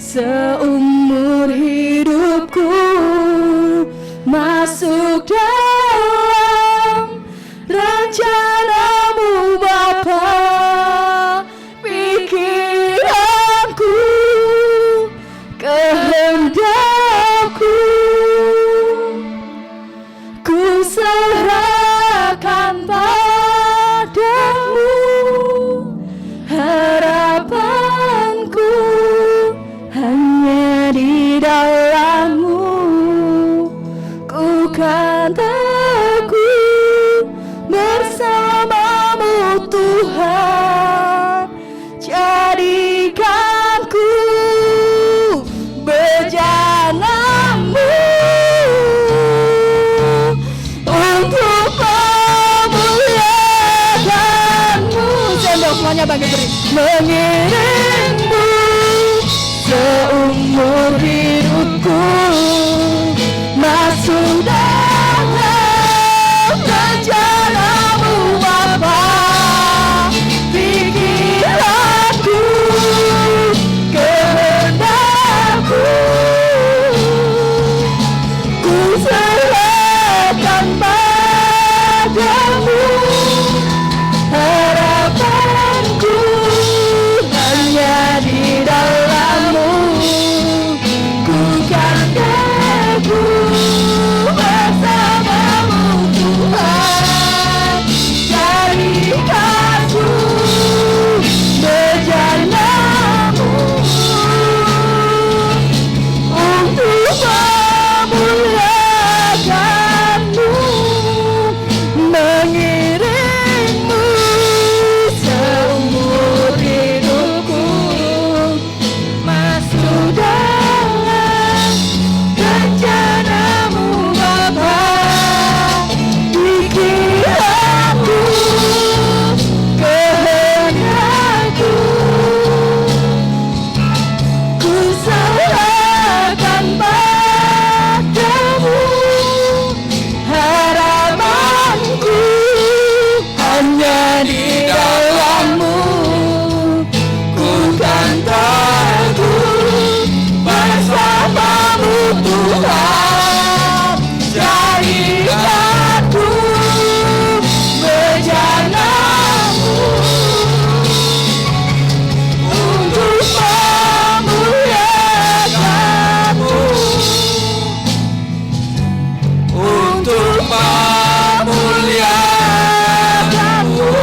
seumur hidupku masuk dalam rencanamu Bapa. Pikiranku, kehendakku, ku serahkan padamu. Harapanku hanya di dalam-Mu. Ku kan teguh bersama-Mu Tuhan. Jadikanku bejana-Mu untuk memuliakan-Mu. Sendok semuanya bagi beri. Mengiringmu seumur hidupku masuk dalam rencana-Mu Bapa. Pikiranku, kehendakku, ku serahkan padamu. Harapanku hanya di dalam-Mu. Ku kan teguh bersama-Mu Tuhan. Jadikanku bejana-Mu untuk memuliakan-Mu. Mengiringmu seumur hidupku masuk dalam rencana-Mu Bapa. Pikiranku, kehendakku, ku serahkan padamu. Harapanku hanya di dalam-Mu. Ku kan teguh bersama-Mu Tuhan. Jadikanku bejana-Mu untuk memuliakan-Mu. Untuk memuliakan-Mu.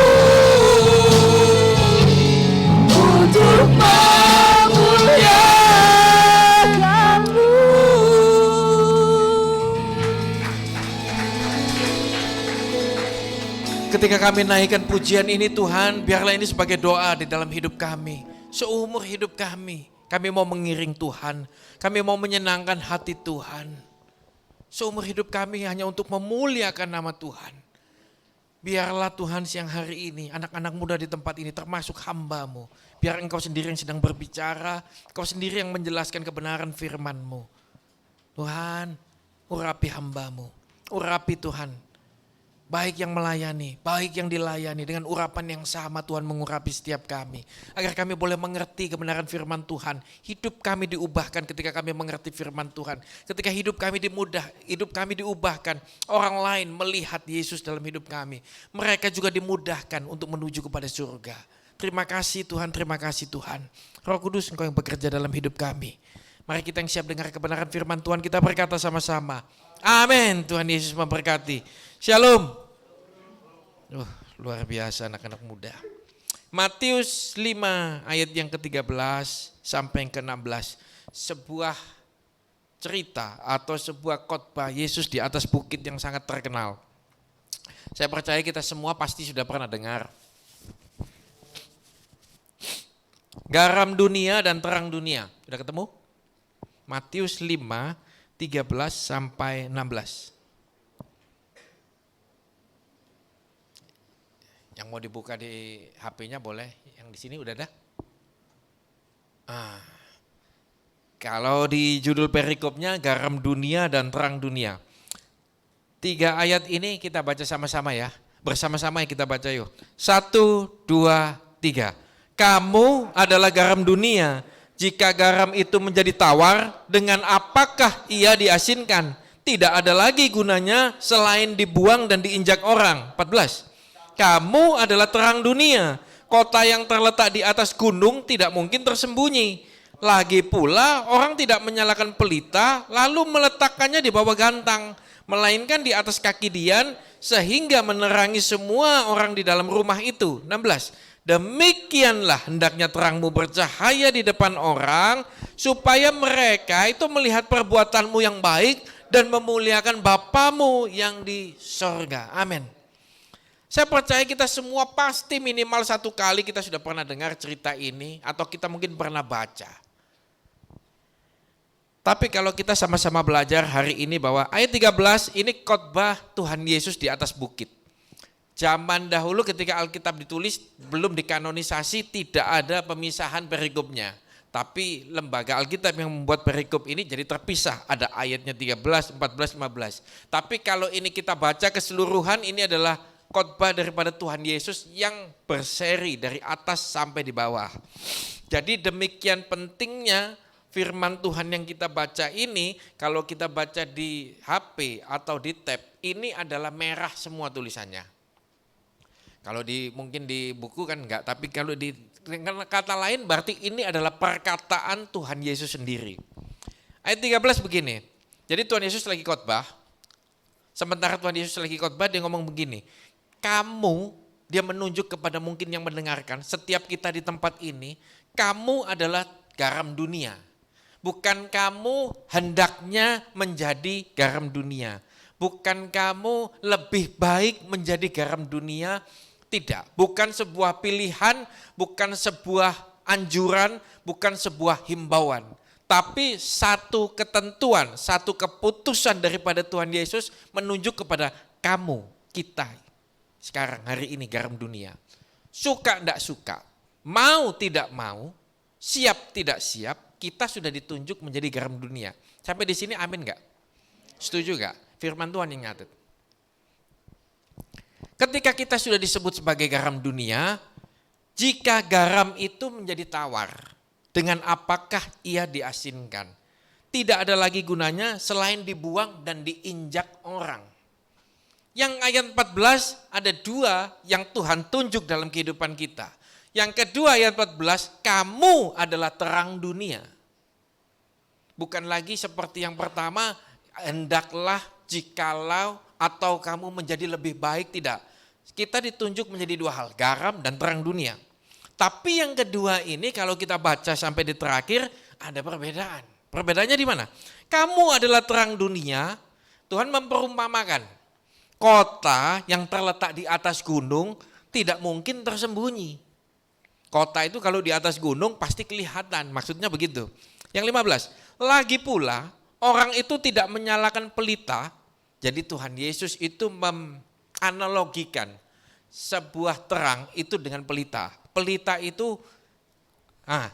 Untuk memuliakan-Mu. Ketika kami naikkan pujian ini Tuhan, biarlah ini sebagai doa di dalam hidup kami. Seumur hidup kami mau mengiring Tuhan. Kami mau menyenangkan hati Tuhan. Seumur hidup kami hanya untuk memuliakan nama Tuhan. Biarlah Tuhan siang hari ini, anak-anak muda di tempat ini termasuk hamba-Mu. Biar Engkau sendiri yang sedang berbicara, Engkau sendiri yang menjelaskan kebenaran firman-Mu. Tuhan, urapi hamba-Mu, urapi Tuhan. Baik yang melayani, baik yang dilayani, dengan urapan yang sama Tuhan mengurapi setiap kami. Agar kami boleh mengerti kebenaran firman Tuhan. Hidup kami diubahkan ketika kami mengerti firman Tuhan. Ketika hidup kami diubahkan, orang lain melihat Yesus dalam hidup kami. Mereka juga dimudahkan untuk menuju kepada surga. Terima kasih Tuhan, terima kasih Tuhan. Roh Kudus, Engkau yang bekerja dalam hidup kami. Mari kita yang siap dengar kebenaran firman Tuhan, kita berkata sama-sama. Amin. Tuhan Yesus memberkati. Shalom. Luar biasa anak-anak muda. Matius 5 ayat yang ke-13 sampai yang ke-16. Sebuah cerita atau sebuah khotbah Yesus di atas bukit yang sangat terkenal. Saya percaya kita semua pasti sudah pernah dengar. Garam dunia dan terang dunia. Sudah ketemu? Matius 5, 13 sampai 16. Yang mau dibuka di HP-nya boleh, yang di sini udah ada. Kalau di judul perikopnya garam dunia dan terang dunia. 3 ayat ini kita baca sama-sama ya. Bersama-sama ya kita baca yuk. 1, 2, 3. Kamu adalah garam dunia. Jika garam itu menjadi tawar, dengan apakah ia diasinkan? Tidak ada lagi gunanya selain dibuang dan diinjak orang. 14. Kamu adalah terang dunia. Kota yang terletak di atas gunung tidak mungkin tersembunyi. Lagi pula orang tidak menyalakan pelita lalu meletakkannya di bawah gantang, melainkan di atas kaki dian sehingga menerangi semua orang di dalam rumah itu. 16. Demikianlah hendaknya terangmu bercahaya di depan orang, supaya mereka itu melihat perbuatanmu yang baik dan memuliakan Bapamu yang di sorga. Amin. Saya percaya kita semua pasti minimal satu kali kita sudah pernah dengar cerita ini, atau kita mungkin pernah baca. Tapi kalau kita sama-sama belajar hari ini bahwa ayat 13 ini khotbah Tuhan Yesus di atas bukit. Zaman dahulu ketika Alkitab ditulis belum dikanonisasi, tidak ada pemisahan perikopnya. Tapi lembaga Alkitab yang membuat perikop ini jadi terpisah. Ada ayatnya 13, 14, 15. Tapi kalau ini kita baca keseluruhan, ini adalah khotbah daripada Tuhan Yesus yang berseri dari atas sampai di bawah. Jadi demikian pentingnya firman Tuhan yang kita baca ini. Kalau kita baca di HP atau di tab, ini adalah merah semua tulisannya. Kalau mungkin di buku kan enggak, tapi kalau di kata lain berarti ini adalah perkataan Tuhan Yesus sendiri. Ayat 13 begini. Jadi Tuhan Yesus lagi khotbah. Sementara Tuhan Yesus lagi khotbah, dia ngomong begini. Kamu, dia menunjuk kepada mungkin yang mendengarkan, setiap kita di tempat ini, kamu adalah garam dunia. Bukan kamu hendaknya menjadi garam dunia. Bukan kamu lebih baik menjadi garam dunia. Tidak, bukan sebuah pilihan, bukan sebuah anjuran, bukan sebuah himbauan. Tapi satu ketentuan, satu keputusan daripada Tuhan Yesus menunjuk kepada kamu, kita. Sekarang hari ini garam dunia. Suka tidak suka, mau tidak mau, siap tidak siap, kita sudah ditunjuk menjadi garam dunia. Sampai di sini amin enggak? Setuju enggak? Firman Tuhan yang nyatet. Ketika kita sudah disebut sebagai garam dunia, jika garam itu menjadi tawar, dengan apakah ia diasinkan? Tidak ada lagi gunanya selain dibuang dan diinjak orang. Yang ayat 14 ada dua yang Tuhan tunjuk dalam kehidupan kita. Yang kedua ayat 14, kamu adalah terang dunia. Bukan lagi seperti yang pertama, hendaklah jikalau atau kamu menjadi lebih baik, tidak. Kita ditunjuk menjadi dua hal, garam dan terang dunia. Tapi yang kedua ini kalau kita baca sampai di terakhir ada perbedaan. Perbedaannya di mana? Kamu adalah terang dunia, Tuhan memperumpamakan. Kota yang terletak di atas gunung tidak mungkin tersembunyi. Kota itu kalau di atas gunung pasti kelihatan, maksudnya begitu. Yang 15, lagi pula orang itu tidak menyalakan pelita, jadi Tuhan Yesus itu menganalogikan sebuah terang itu dengan pelita. Pelita itu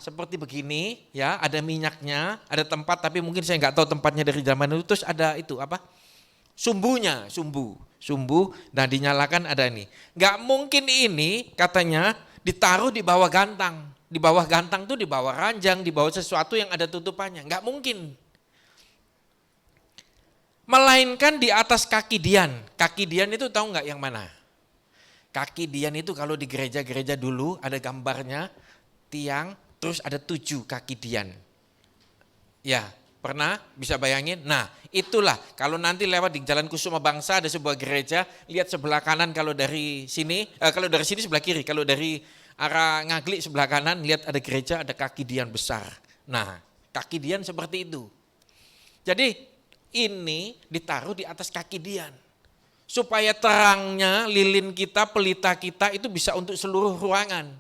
seperti begini ya, ada minyaknya, ada tempat, tapi mungkin saya nggak tahu tempatnya dari zaman itu. Terus ada itu apa? Sumbunya, sumbu, nah dinyalakan ada ini. Nggak mungkin ini katanya ditaruh di bawah gantang. Di bawah gantang tuh di bawah ranjang, di bawah sesuatu yang ada tutupannya. Nggak mungkin. Melainkan di atas kaki dian. Kaki dian itu tahu nggak yang mana? Kaki dian itu kalau di gereja-gereja dulu ada gambarnya tiang, terus ada 7 kaki dian. Ya, pernah bisa bayangin? Nah, itulah kalau nanti lewat di Jalan Kusuma Bangsa ada sebuah gereja, lihat sebelah kanan kalau dari sini, kalau dari sini sebelah kiri, kalau dari arah Ngaglik sebelah kanan lihat ada gereja, ada kaki dian besar. Nah, kaki dian seperti itu. Jadi ini ditaruh di atas kaki dian. Supaya terangnya lilin kita, pelita kita itu bisa untuk seluruh ruangan.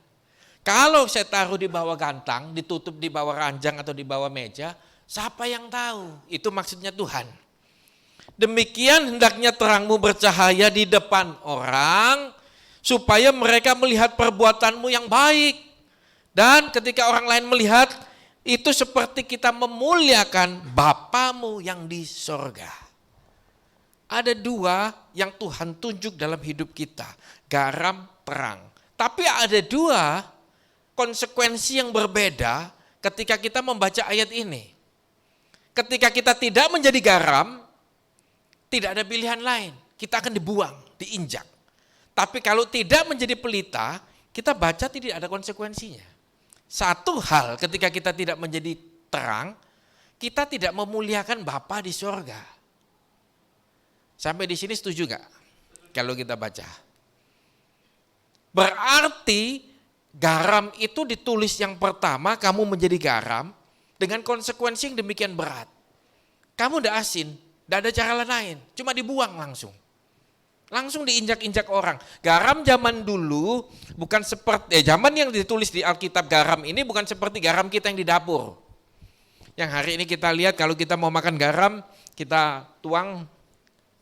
Kalau saya taruh di bawah gantang, ditutup di bawah ranjang atau di bawah meja, siapa yang tahu? Itu maksudnya Tuhan. Demikian hendaknya terangmu bercahaya di depan orang, supaya mereka melihat perbuatanmu yang baik. Dan ketika orang lain melihat, itu seperti kita memuliakan Bapamu yang di sorga. Ada 2 yang Tuhan tunjuk dalam hidup kita, garam, terang. Tapi ada 2 konsekuensi yang berbeda ketika kita membaca ayat ini. Ketika kita tidak menjadi garam, tidak ada pilihan lain. Kita akan dibuang, diinjak. Tapi kalau tidak menjadi pelita, kita baca tidak ada konsekuensinya. Satu hal ketika kita tidak menjadi terang, kita tidak memuliakan Bapa di surga. Sampai di sini setuju gak? Kalau kita baca. Berarti garam itu ditulis yang pertama, kamu menjadi garam, dengan konsekuensi yang demikian berat. Kamu udah asin, tidak ada cara lain, cuma dibuang langsung. Langsung diinjak-injak orang. Garam zaman dulu bukan seperti, zaman yang ditulis di Alkitab garam ini bukan seperti garam kita yang di dapur. Yang hari ini kita lihat kalau kita mau makan garam, kita tuang,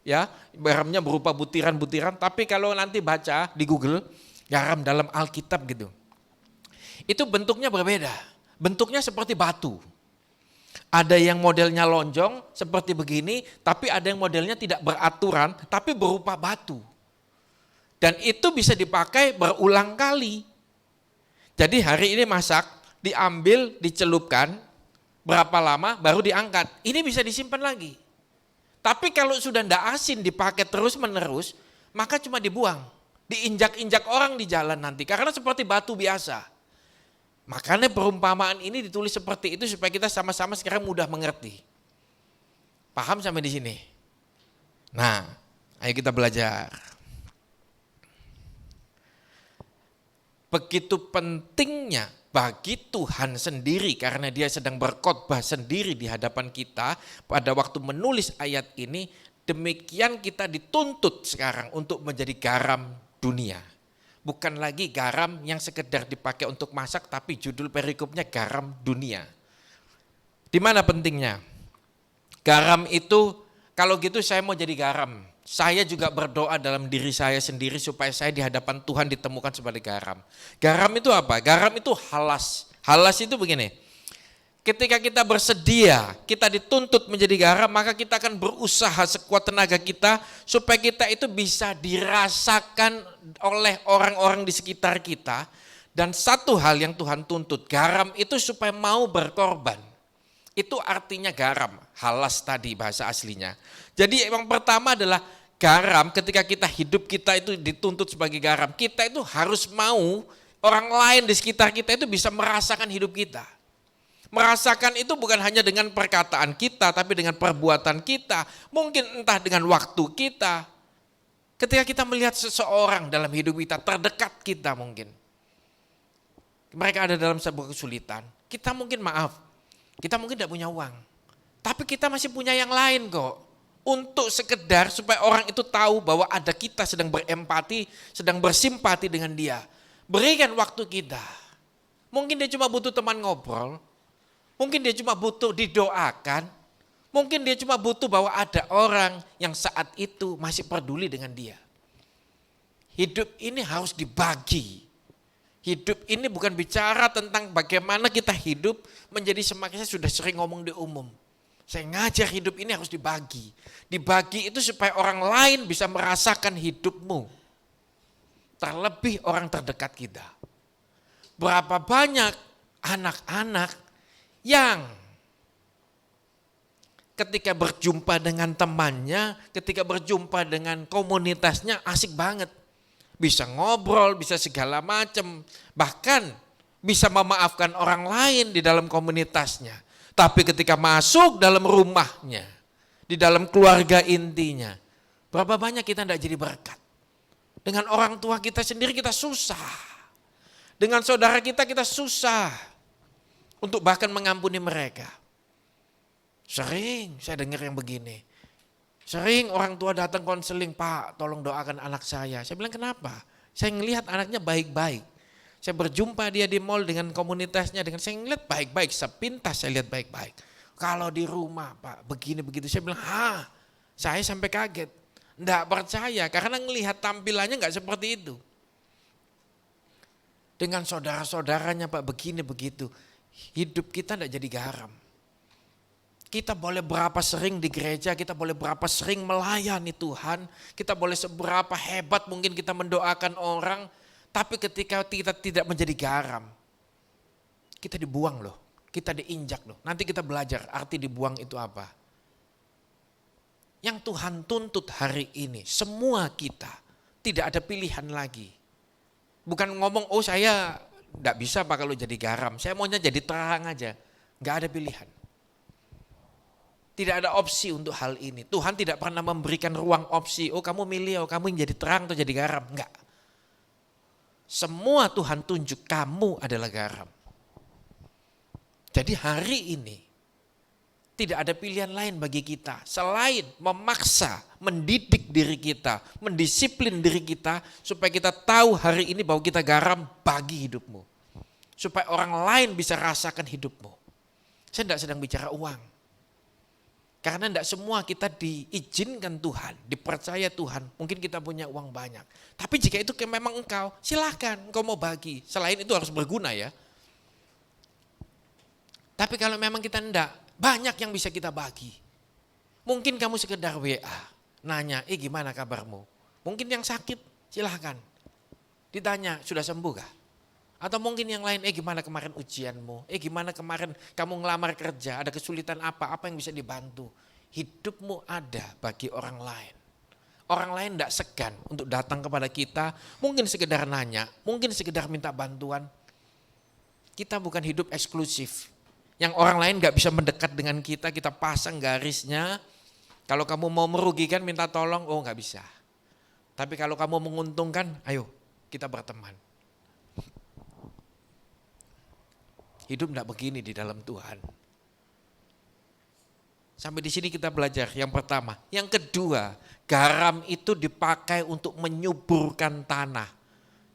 ya garamnya berupa butiran-butiran, tapi kalau nanti baca di Google, garam dalam Alkitab gitu. Itu bentuknya berbeda. Bentuknya seperti batu. Ada yang modelnya lonjong seperti begini, tapi ada yang modelnya tidak beraturan, tapi berupa batu. Dan itu bisa dipakai berulang kali. Jadi hari ini masak, diambil, dicelupkan, berapa lama baru diangkat. Ini bisa disimpan lagi. Tapi kalau sudah tidak asin dipakai terus menerus, maka cuma dibuang. Diinjak-injak orang di jalan nanti, karena seperti batu biasa. Makanya perumpamaan ini ditulis seperti itu supaya kita sama-sama sekarang mudah mengerti. Paham sampai di sini? Nah, ayo kita belajar. Begitu pentingnya bagi Tuhan sendiri karena dia sedang berkhotbah sendiri di hadapan kita pada waktu menulis ayat ini, demikian kita dituntut sekarang untuk menjadi garam dunia. Bukan lagi garam yang sekedar dipakai untuk masak, tapi judul perikopnya garam dunia. Di mana pentingnya? Garam itu, kalau gitu saya mau jadi garam. Saya juga berdoa dalam diri saya sendiri supaya saya di hadapan Tuhan ditemukan sebagai garam. Garam itu apa? Garam itu halas. Halas itu begini. Ketika kita bersedia, kita dituntut menjadi garam, maka kita akan berusaha sekuat tenaga kita supaya kita itu bisa dirasakan oleh orang-orang di sekitar kita. Dan satu hal yang Tuhan tuntut, garam itu supaya mau berkorban. Itu artinya garam, halas tadi bahasa aslinya. Jadi yang pertama adalah garam, ketika kita hidup kita itu dituntut sebagai garam. Kita itu harus mau orang lain di sekitar kita itu bisa merasakan hidup kita. Merasakan itu bukan hanya dengan perkataan kita, tapi dengan perbuatan kita. Mungkin entah dengan waktu kita. Ketika kita melihat seseorang dalam hidup kita, terdekat kita mungkin. Mereka ada dalam sebuah kesulitan. Kita mungkin maaf, kita mungkin tidak punya uang. Tapi kita masih punya yang lain kok. Untuk sekedar supaya orang itu tahu bahwa ada kita sedang berempati, sedang bersimpati dengan dia. Berikan waktu kita. Mungkin dia cuma butuh teman ngobrol. Mungkin dia cuma butuh didoakan, mungkin dia cuma butuh bahwa ada orang yang saat itu masih peduli dengan dia. Hidup ini harus dibagi. Hidup ini bukan bicara tentang bagaimana kita hidup menjadi semakin, saya sudah sering ngomong di umum. Saya ngajar hidup ini harus dibagi. Dibagi itu supaya orang lain bisa merasakan hidupmu. Terlebih orang terdekat kita. Berapa banyak anak-anak yang ketika berjumpa dengan temannya, ketika berjumpa dengan komunitasnya asik banget. Bisa ngobrol, bisa segala macam, bahkan bisa memaafkan orang lain di dalam komunitasnya. Tapi ketika masuk dalam rumahnya, di dalam keluarga intinya, berapa banyak kita tidak jadi berkat. Dengan orang tua kita sendiri kita susah. Dengan saudara kita susah. Untuk bahkan mengampuni mereka. Sering saya dengar yang begini. Sering orang tua datang konseling, Pak tolong doakan anak saya. Saya bilang kenapa? Saya ngelihat anaknya baik-baik. Saya berjumpa dia di mall dengan komunitasnya, dengan saya ngelihat baik-baik, sepintas saya lihat baik-baik. Kalau di rumah Pak begini-begitu, saya bilang saya sampai kaget. Enggak percaya karena ngelihat tampilannya enggak seperti itu. Dengan saudara-saudaranya Pak begini-begitu. Hidup kita tidak jadi garam. Kita boleh berapa sering di gereja, kita boleh berapa sering melayani Tuhan, kita boleh seberapa hebat mungkin kita mendoakan orang, tapi ketika kita tidak menjadi garam, kita dibuang loh. kita diinjak loh. Nanti kita belajar arti dibuang itu apa. Yang Tuhan tuntut hari ini, semua kita tidak ada pilihan lagi. Bukan ngomong, oh saya enggak bisa Pak kalau jadi garam, saya maunya jadi terang aja. Enggak ada pilihan. Tidak ada opsi untuk hal ini. Tuhan tidak pernah memberikan ruang opsi, oh kamu milih, oh kamu yang jadi terang atau jadi garam. Enggak. Semua Tuhan tunjuk kamu adalah garam. Jadi hari ini tidak ada pilihan lain bagi kita selain memaksa, mendidik diri kita, mendisiplin diri kita supaya kita tahu hari ini bahwa kita garam bagi hidupmu. Supaya orang lain bisa rasakan hidupmu. Saya tidak sedang bicara uang. Karena tidak semua kita diizinkan Tuhan, dipercaya Tuhan. Mungkin kita punya uang banyak. Tapi jika itu memang engkau, silahkan engkau mau bagi. Selain itu harus berguna ya. Tapi kalau memang kita enggak, banyak yang bisa kita bagi. Mungkin kamu sekedar WA, nanya, gimana kabarmu? Mungkin yang sakit, silahkan. Ditanya, sudah sembuh kah? Atau mungkin yang lain, gimana kemarin ujianmu? Gimana kemarin kamu ngelamar kerja, ada kesulitan apa yang bisa dibantu? Hidupmu ada bagi orang lain. Orang lain tidak segan untuk datang kepada kita, mungkin sekedar nanya, mungkin sekedar minta bantuan. Kita bukan hidup eksklusif. Yang orang lain gak bisa mendekat dengan kita pasang garisnya. Kalau kamu mau merugikan minta tolong, oh gak bisa. Tapi kalau kamu menguntungkan, ayo kita berteman. Hidup gak begini di dalam Tuhan. Sampai di sini kita belajar yang pertama. Yang kedua, garam itu dipakai untuk menyuburkan tanah.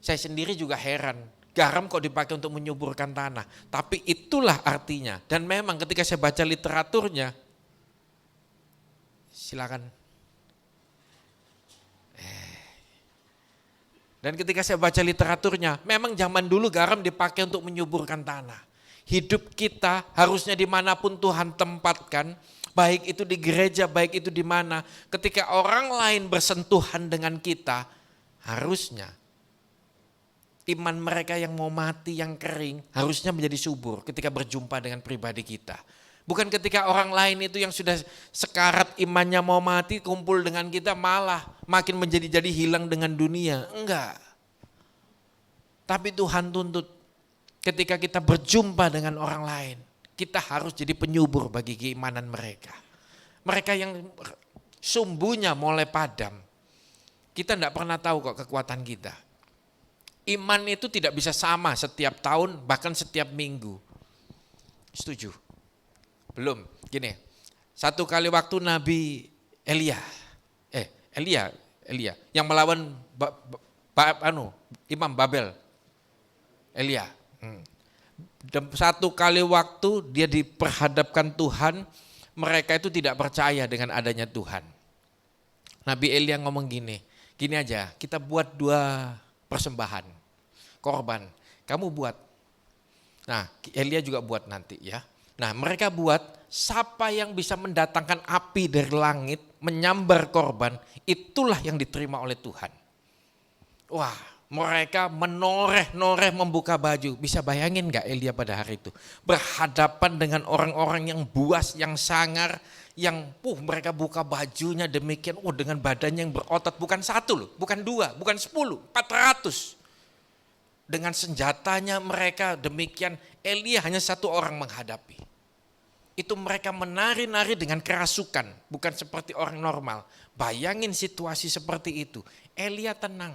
Saya sendiri juga heran. Garam kok dipakai untuk menyuburkan tanah. Tapi itulah artinya. Dan memang ketika saya baca literaturnya, silakan. Dan ketika saya baca literaturnya, memang zaman dulu garam dipakai untuk menyuburkan tanah. Hidup kita harusnya dimanapun Tuhan tempatkan, baik itu di gereja, baik itu di mana. Ketika orang lain bersentuhan dengan kita, harusnya iman mereka yang mau mati, yang kering, harusnya menjadi subur ketika berjumpa dengan pribadi kita. Bukan ketika orang lain itu yang sudah sekarat imannya mau mati, kumpul dengan kita malah makin menjadi hilang dengan dunia. Enggak. Tapi Tuhan tuntut ketika kita berjumpa dengan orang lain, kita harus jadi penyubur bagi keimanan mereka. Mereka yang sumbunya mulai padam, kita enggak pernah tahu kok kekuatan kita. Iman itu tidak bisa sama setiap tahun, bahkan setiap minggu. Setuju? Belum. Gini, satu kali waktu Nabi Elia yang melawan Imam Babel. Elia. Satu kali waktu dia diperhadapkan Tuhan, mereka itu tidak percaya dengan adanya Tuhan. Nabi Elia ngomong gini aja, kita buat 2 persembahan, korban, kamu buat. Nah, Elia juga buat nanti ya. Nah, mereka buat, siapa yang bisa mendatangkan api dari langit, menyambar korban, itulah yang diterima oleh Tuhan. Wah, mereka menoreh-noreh membuka baju. Bisa bayangin gak Elia pada hari itu? Berhadapan dengan orang-orang yang buas, yang sangar, yang mereka buka bajunya demikian, dengan badannya yang berotot, bukan 1 loh, bukan 2, bukan 10, 400. Dengan senjatanya mereka demikian, Elia hanya 1 orang menghadapi. Itu mereka menari-nari dengan kerasukan, bukan seperti orang normal. Bayangin situasi seperti itu, Elia tenang.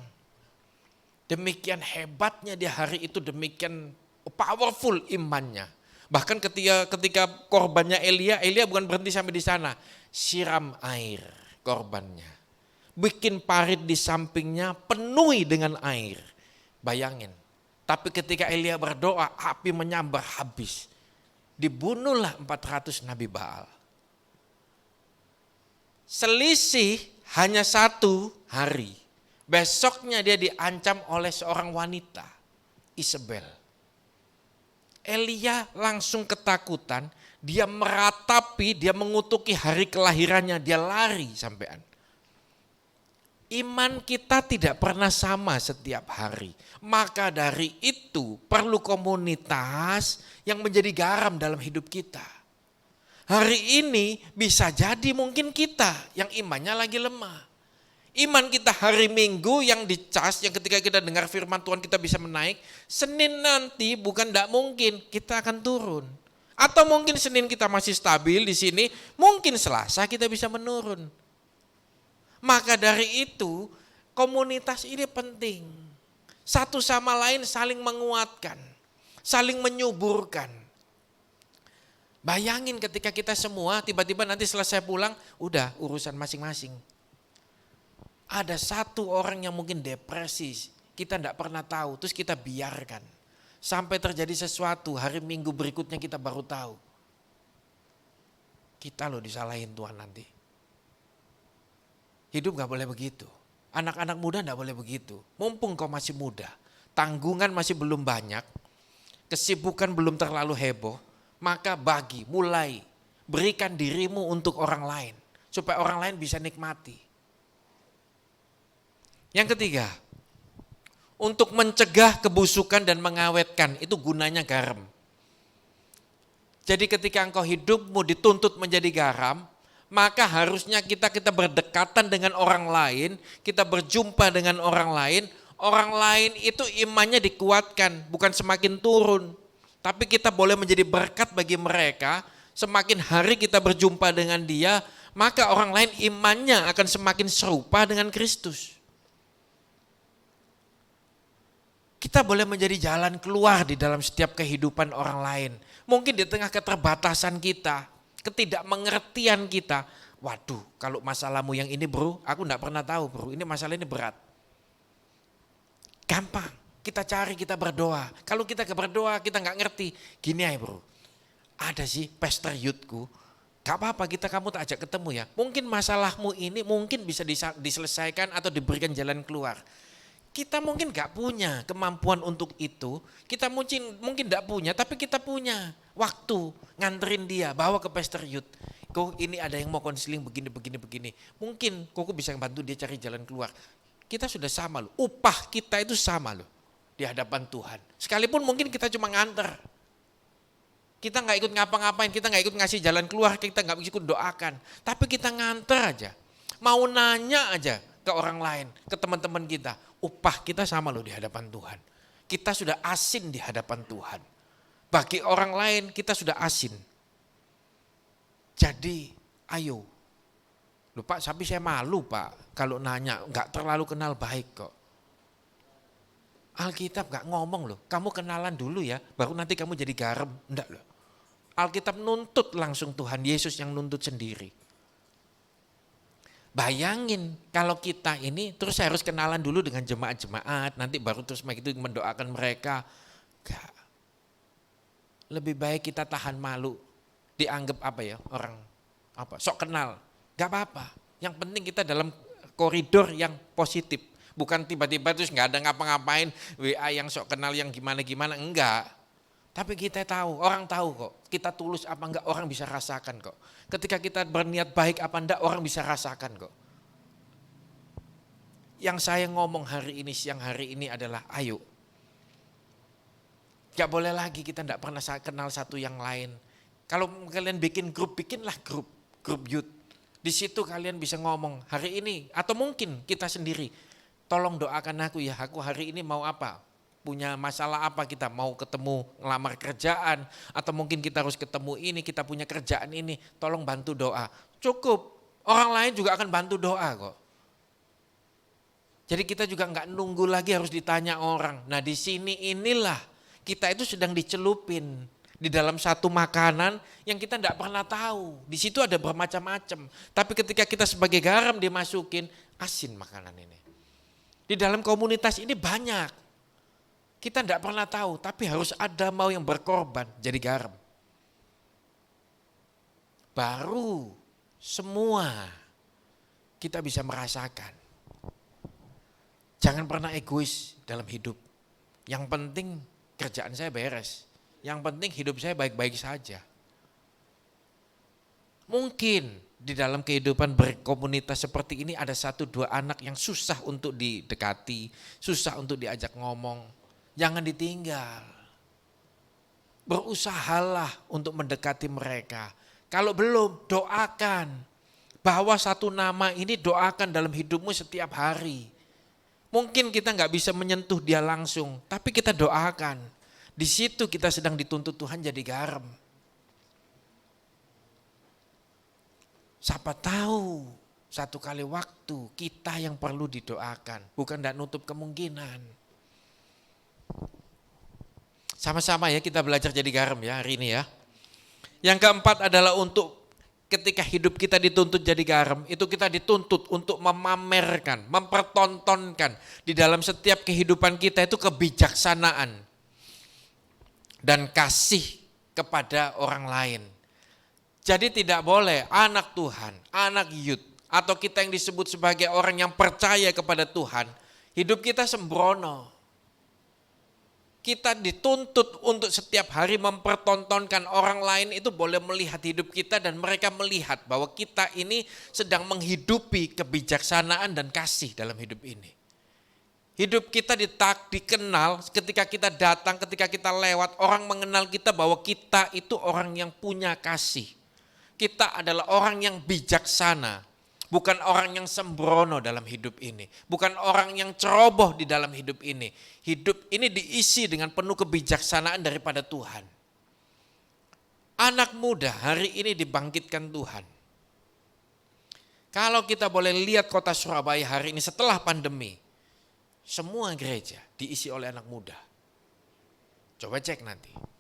Demikian hebatnya di hari itu, demikian powerful imannya. Bahkan ketika korbannya Elia bukan berhenti sampai di sana. Siram air korbannya. Bikin parit di sampingnya penuhi dengan air. Bayangin. Tapi ketika Elia berdoa, api menyambar habis. Dibunuhlah 400 Nabi Baal. Selisih hanya 1 hari. Besoknya dia diancam oleh seorang wanita, Isabel. Elia langsung ketakutan, dia meratapi, dia mengutuki hari kelahirannya, dia lari sampean. Iman kita tidak pernah sama setiap hari. Maka dari itu perlu komunitas yang menjadi garam dalam hidup kita. Hari ini bisa jadi mungkin kita yang imannya lagi lemah. Iman kita hari Minggu yang dicas, yang ketika kita dengar firman Tuhan kita bisa menaik. Senin nanti bukan tidak mungkin kita akan turun. Atau mungkin Senin kita masih stabil di sini, mungkin Selasa kita bisa menurun. Maka dari itu komunitas ini penting. Satu sama lain saling menguatkan, saling menyuburkan. Bayangin ketika kita semua tiba-tiba nanti selesai pulang, udah urusan masing-masing. Ada satu orang yang mungkin depresi, kita tidak pernah tahu, terus kita biarkan. Sampai terjadi sesuatu, hari Minggu berikutnya kita baru tahu. Kita loh disalahin Tuhan nanti. Hidup gak boleh begitu. Anak-anak muda gak boleh begitu. Mumpung kau masih muda, tanggungan masih belum banyak, kesibukan belum terlalu heboh, maka mulai, berikan dirimu untuk orang lain. Supaya orang lain bisa nikmati. Yang ketiga, untuk mencegah kebusukan dan mengawetkan, itu gunanya garam. Jadi ketika engkau hidupmu dituntut menjadi garam, maka harusnya kita berdekatan dengan orang lain, kita berjumpa dengan orang lain itu imannya dikuatkan, bukan semakin turun. Tapi kita boleh menjadi berkat bagi mereka, semakin hari kita berjumpa dengan dia, maka orang lain imannya akan semakin serupa dengan Kristus. Kita boleh menjadi jalan keluar di dalam setiap kehidupan orang lain. Mungkin di tengah keterbatasan kita, ketidakmengertian kita. Waduh, kalau masalahmu yang ini bro, aku enggak pernah tahu bro, ini masalah ini berat. Gampang. Kita cari, kita berdoa. Kalau kita gak berdoa, kita gak ngerti. Gini aja bro, ada sih pester youthku. Gak apa-apa kamu tak ajak ketemu ya. Mungkin masalahmu ini mungkin bisa diselesaikan atau diberikan jalan keluar. Kita mungkin gak punya kemampuan untuk itu. Kita mungkin gak punya, tapi kita punya waktu nganterin dia, bawa ke pester youth. Kok ini ada yang mau konseling begini. Mungkin kok bisa bantu dia cari jalan keluar. Kita sudah sama loh, upah kita itu sama loh. Di hadapan Tuhan. Sekalipun mungkin kita cuma nganter. Kita gak ikut ngapa-ngapain, kita gak ikut ngasih jalan keluar, kita gak ikut doakan. Tapi kita nganter aja. Mau nanya aja ke orang lain, ke teman-teman kita. Upah kita sama loh di hadapan Tuhan. Kita sudah asin di hadapan Tuhan. Bagi orang lain kita sudah asin. Jadi ayo. Loh Pak, tapi saya malu Pak kalau nanya, gak terlalu kenal baik kok. Alkitab gak ngomong loh, kamu kenalan dulu ya, baru nanti kamu jadi garam. Enggak loh. Alkitab nuntut langsung Tuhan Yesus yang nuntut sendiri. Bayangin kalau kita ini terus harus kenalan dulu dengan jemaat-jemaat, nanti baru terus begitu mendoakan mereka. Gak. Lebih baik kita tahan malu, dianggap apa ya, orang apa sok kenal. Gak apa-apa, yang penting kita dalam koridor yang positif. Bukan tiba-tiba terus gak ada ngapa-ngapain, WA yang sok kenal yang gimana-gimana, enggak. Tapi kita tahu, orang tahu kok, kita tulus apa enggak orang bisa rasakan kok. Ketika kita berniat baik apa enggak orang bisa rasakan kok. Yang saya ngomong siang hari ini adalah ayo. Gak boleh lagi kita enggak pernah kenal satu yang lain. Kalau kalian bikin grup, bikinlah grup youth. Di situ kalian bisa ngomong hari ini atau mungkin kita sendiri. Tolong doakan aku ya, aku hari ini mau apa? Punya masalah apa kita? Mau ketemu ngelamar kerjaan atau mungkin kita harus ketemu ini, kita punya kerjaan ini, tolong bantu doa. Cukup, orang lain juga akan bantu doa kok. Jadi kita juga enggak nunggu lagi harus ditanya orang. Nah di sini inilah kita itu sedang dicelupin di dalam satu makanan yang kita enggak pernah tahu. Di situ ada bermacam-macam. Tapi ketika kita sebagai garam dimasukin, asin makanan ini. Di dalam komunitas ini banyak. Kita tidak pernah tahu, tapi harus ada mau yang berkorban jadi garam. Baru semua kita bisa merasakan. Jangan pernah egois dalam hidup. Yang penting kerjaan saya beres. Yang penting hidup saya baik-baik saja. Mungkin di dalam kehidupan berkomunitas seperti ini ada 1-2 anak yang susah untuk didekati, susah untuk diajak ngomong. Jangan ditinggal. Berusahalah untuk mendekati mereka. Kalau belum, doakan. Bawa 1 nama ini, doakan dalam hidupmu setiap hari. Mungkin kita nggak bisa menyentuh dia langsung, tapi kita doakan. Di situ kita sedang dituntut Tuhan jadi garam. Siapa tahu satu kali waktu kita yang perlu didoakan, bukan tidak nutup kemungkinan. Sama-sama ya kita belajar jadi garam ya hari ini ya. Yang keempat adalah untuk ketika hidup kita dituntut jadi garam, itu kita dituntut untuk memamerkan, mempertontonkan di dalam setiap kehidupan kita itu kebijaksanaan dan kasih kepada orang lain. Jadi tidak boleh anak Tuhan, anak youth, atau kita yang disebut sebagai orang yang percaya kepada Tuhan, hidup kita sembrono. Kita dituntut untuk setiap hari mempertontonkan orang lain itu boleh melihat hidup kita dan mereka melihat bahwa kita ini sedang menghidupi kebijaksanaan dan kasih dalam hidup ini. Hidup kita dikenal ketika kita datang, ketika kita lewat, orang mengenal kita bahwa kita itu orang yang punya kasih. Kita adalah orang yang bijaksana, bukan orang yang sembrono dalam hidup ini, bukan orang yang ceroboh di dalam hidup ini. Hidup ini diisi dengan penuh kebijaksanaan daripada Tuhan. Anak muda hari ini dibangkitkan Tuhan. Kalau kita boleh lihat kota Surabaya hari ini setelah pandemi, semua gereja diisi oleh anak muda. Coba cek nanti.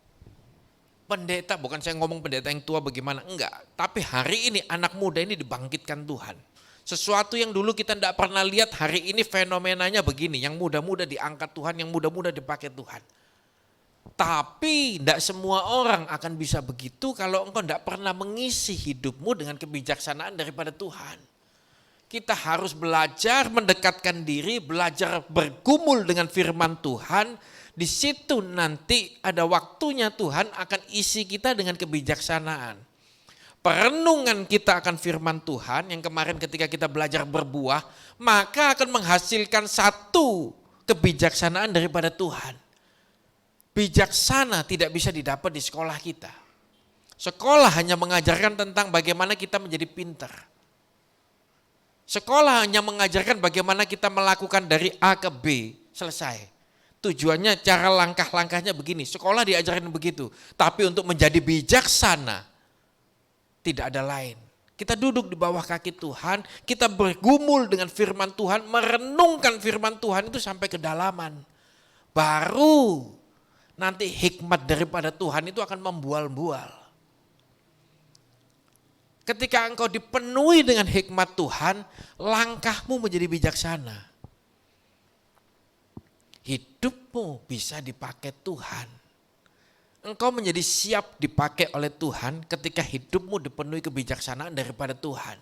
Pendeta, bukan saya ngomong pendeta yang tua bagaimana, enggak. Tapi hari ini anak muda ini dibangkitkan Tuhan. Sesuatu yang dulu kita tidak pernah lihat, hari ini fenomenanya begini. Yang muda-muda diangkat Tuhan, yang muda-muda dipakai Tuhan. Tapi tidak semua orang akan bisa begitu kalau engkau tidak pernah mengisi hidupmu dengan kebijaksanaan daripada Tuhan. Kita harus belajar mendekatkan diri, belajar bergumul dengan firman Tuhan. Di situ nanti ada waktunya Tuhan akan isi kita dengan kebijaksanaan. Perenungan kita akan firman Tuhan yang kemarin ketika kita belajar berbuah, maka akan menghasilkan satu kebijaksanaan daripada Tuhan. Bijaksana tidak bisa didapat di sekolah kita. Sekolah hanya mengajarkan tentang bagaimana kita menjadi pintar. Sekolah hanya mengajarkan bagaimana kita melakukan dari A ke B, selesai. Tujuannya cara langkah-langkahnya begini, sekolah diajarin begitu. Tapi untuk menjadi bijaksana, tidak ada lain. Kita duduk di bawah kaki Tuhan, kita bergumul dengan firman Tuhan, merenungkan firman Tuhan itu sampai kedalaman. Baru nanti hikmat daripada Tuhan itu akan membual-bual. Ketika engkau dipenuhi dengan hikmat Tuhan, langkahmu menjadi bijaksana. Hidupmu bisa dipakai Tuhan. Engkau menjadi siap dipakai oleh Tuhan ketika hidupmu dipenuhi kebijaksanaan daripada Tuhan.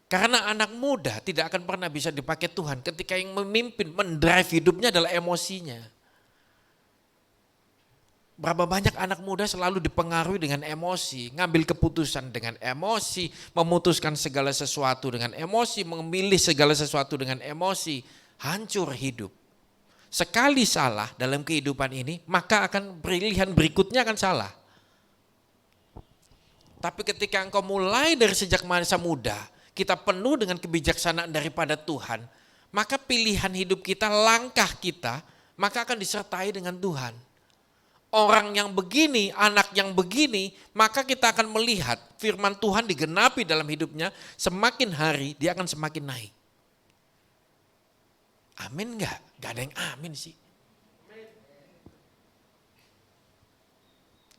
Karena anak muda tidak akan pernah bisa dipakai Tuhan ketika yang memimpin, mendrive hidupnya adalah emosinya. Berapa banyak anak muda selalu dipengaruhi dengan emosi, ngambil keputusan dengan emosi, memutuskan segala sesuatu dengan emosi, memilih segala sesuatu dengan emosi, hancur hidup. Sekali salah dalam kehidupan ini, maka akan pilihan berikutnya akan salah. Tapi ketika engkau mulai dari sejak masa muda, kita penuh dengan kebijaksanaan daripada Tuhan, maka pilihan hidup kita, langkah kita, maka akan disertai dengan Tuhan. Orang yang begini, anak yang begini, maka kita akan melihat firman Tuhan digenapi dalam hidupnya, semakin hari dia akan semakin naik. Amin enggak? Gak ada yang amin sih.